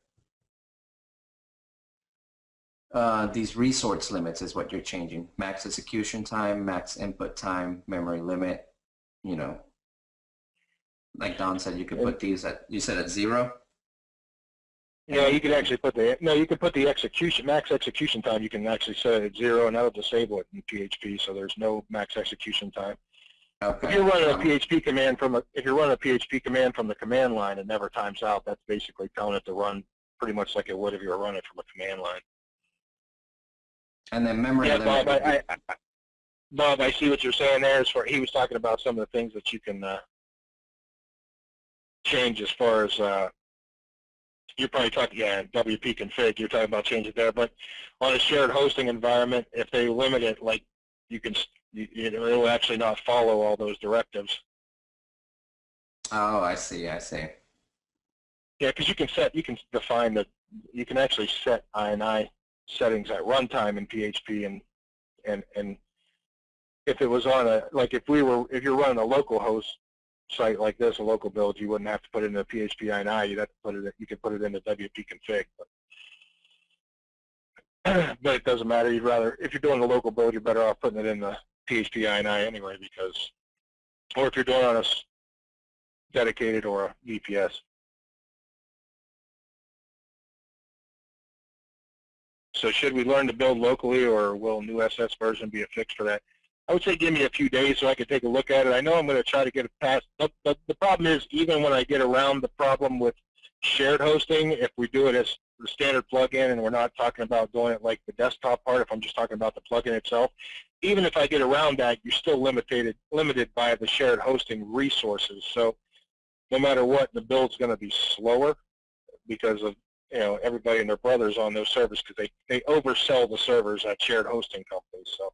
[SPEAKER 1] these resource limits is what you're changing. Max execution time, max input time, memory limit. You know, like Don said, you could
[SPEAKER 2] And
[SPEAKER 1] put these at. You said at 0.
[SPEAKER 2] yeah, you
[SPEAKER 1] And
[SPEAKER 2] could actually put you could put the max execution time. You can actually set it at 0, and that'll disable it in PHP, so there's no max execution time. If
[SPEAKER 1] okay.
[SPEAKER 2] you're running a
[SPEAKER 1] So
[SPEAKER 2] PHP command from the command line, it never times out. That's basically telling it to run pretty much like it would if you were running from a command line.
[SPEAKER 1] and then memory
[SPEAKER 2] Yeah,
[SPEAKER 1] limit would be.
[SPEAKER 2] Bob, I see what you're saying there. He was talking about some of the things that you can change as far as you're probably talking, yeah, WP config. You're talking about changes there, but on a shared hosting environment, if they limit it, like you can, it will actually not follow all those directives.
[SPEAKER 1] Oh, I see. I see.
[SPEAKER 2] Yeah, because you can define that, you can actually set INI settings at runtime in PHP, and if it was on if you're running a local host site like this, a local build, you wouldn't have to put it in the PHP INI. You'd have to you could put it in the WP config. But it doesn't matter. If you're doing a local build, you're better off putting it in the PHP INI anyway, or if you're doing on a dedicated or a VPS. So should we learn to build locally, or will new SS version be a fix for that? I would say give me a few days so I can take a look at it. I know I'm going to try to get it past, but the problem is, even when I get around the problem with shared hosting, if we do it as the standard plugin and we're not talking about doing it like the desktop part, if I'm just talking about the plugin itself, even if I get around that, you're still limited by the shared hosting resources. So no matter what, the build's going to be slower because of everybody and their brothers on those servers, because they oversell the servers at shared hosting companies. So.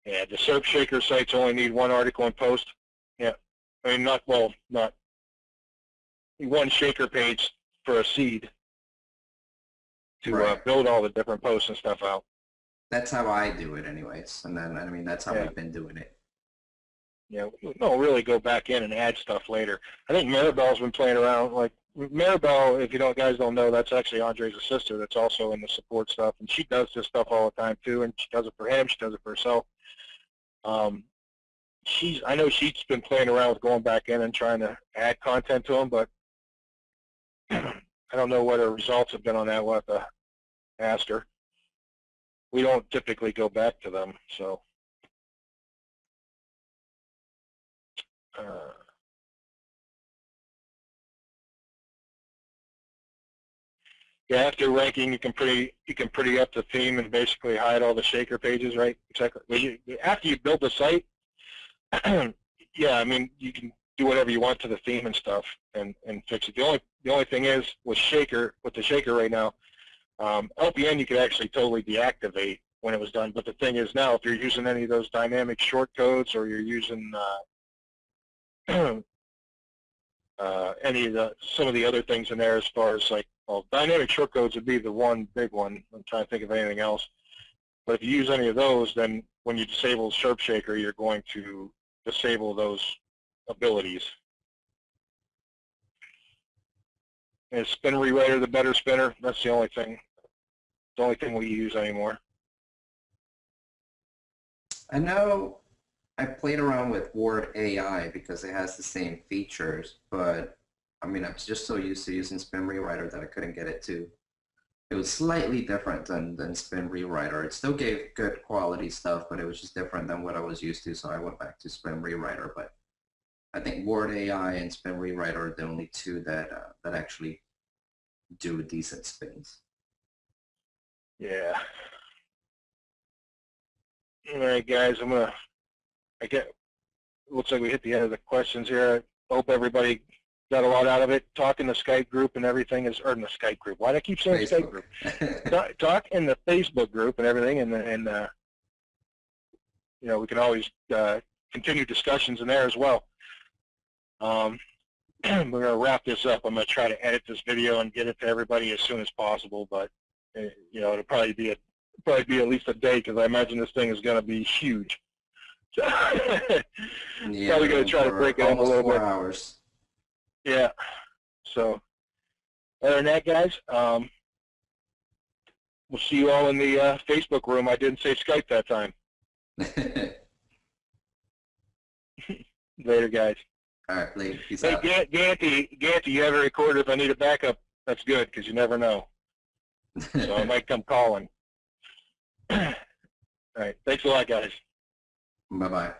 [SPEAKER 2] Yeah, the Surf Shaker sites only need one article and post. Yeah, I mean not one Shaker page for a seed to
[SPEAKER 1] Right.
[SPEAKER 2] build all the different posts and stuff out.
[SPEAKER 1] That's how I do it, anyways. And then I mean that's how
[SPEAKER 2] Yeah,
[SPEAKER 1] we've been doing it.
[SPEAKER 2] yeah. We'll really go back in and add stuff later. I think Maribel's been playing around. Like Maribel, if you guys don't know, that's actually Andre's sister. That's also in the support stuff, and she does this stuff all the time too. And she does it for him. She does it for herself. I know she's been playing around with going back in and trying to add content to them, but I don't know what her results have been on that. We'll have to ask her. We don't typically go back to them, so. Yeah, after ranking, you can pretty up the theme and basically hide all the Shaker pages, right? Exactly. Well, after you build the site, yeah, I mean you can do whatever you want to the theme and stuff and fix it. The only thing is with the Shaker right now, LPN you could actually totally deactivate when it was done. But the thing is now, if you're using any of those dynamic shortcodes, or you're using some of the other things in there, as far as like, well, dynamic shortcodes would be the one big one. I'm trying to think of anything else. But if you use any of those, then when you disable Surf Shaker, you're going to disable those abilities. And is Spin Rewriter the better spinner? That's the only thing. The only thing we use anymore.
[SPEAKER 1] I know I played around with Word AI because it has the same features, but I mean, I'm just so used to using Spin Rewriter that I couldn't get it to. It was slightly different than Spin Rewriter. It still gave good quality stuff, but it was just different than what I was used to, so I went back to Spin Rewriter. But I think Word AI and Spin Rewriter are the only two that actually do decent spins.
[SPEAKER 2] Yeah. All right, guys. Looks like we hit the end of the questions here. I hope everybody got a lot out of it. Talk in the Skype group and everything is, or in the Skype group. Why do I keep saying Skype group? Talk in the Facebook group and everything, and you know, we can always continue discussions in there as well. We're going to wrap this up. I'm going to try to edit this video and get it to everybody as soon as possible, but you know, it'll probably be at least a day because I imagine this thing is going to be huge. So
[SPEAKER 1] Yeah,
[SPEAKER 2] probably going to try to break it up a little bit.
[SPEAKER 1] 4 hours.
[SPEAKER 2] Yeah. So other than that, guys, we'll see you all in the Facebook room. I didn't say Skype that time. Later, guys.
[SPEAKER 1] All right, later. Peace
[SPEAKER 2] Hey,
[SPEAKER 1] out.
[SPEAKER 2] Ganty, you have a recorder if I need a backup. That's good because you never know. So I might come calling. All right. Thanks a lot, guys.
[SPEAKER 1] Bye-bye.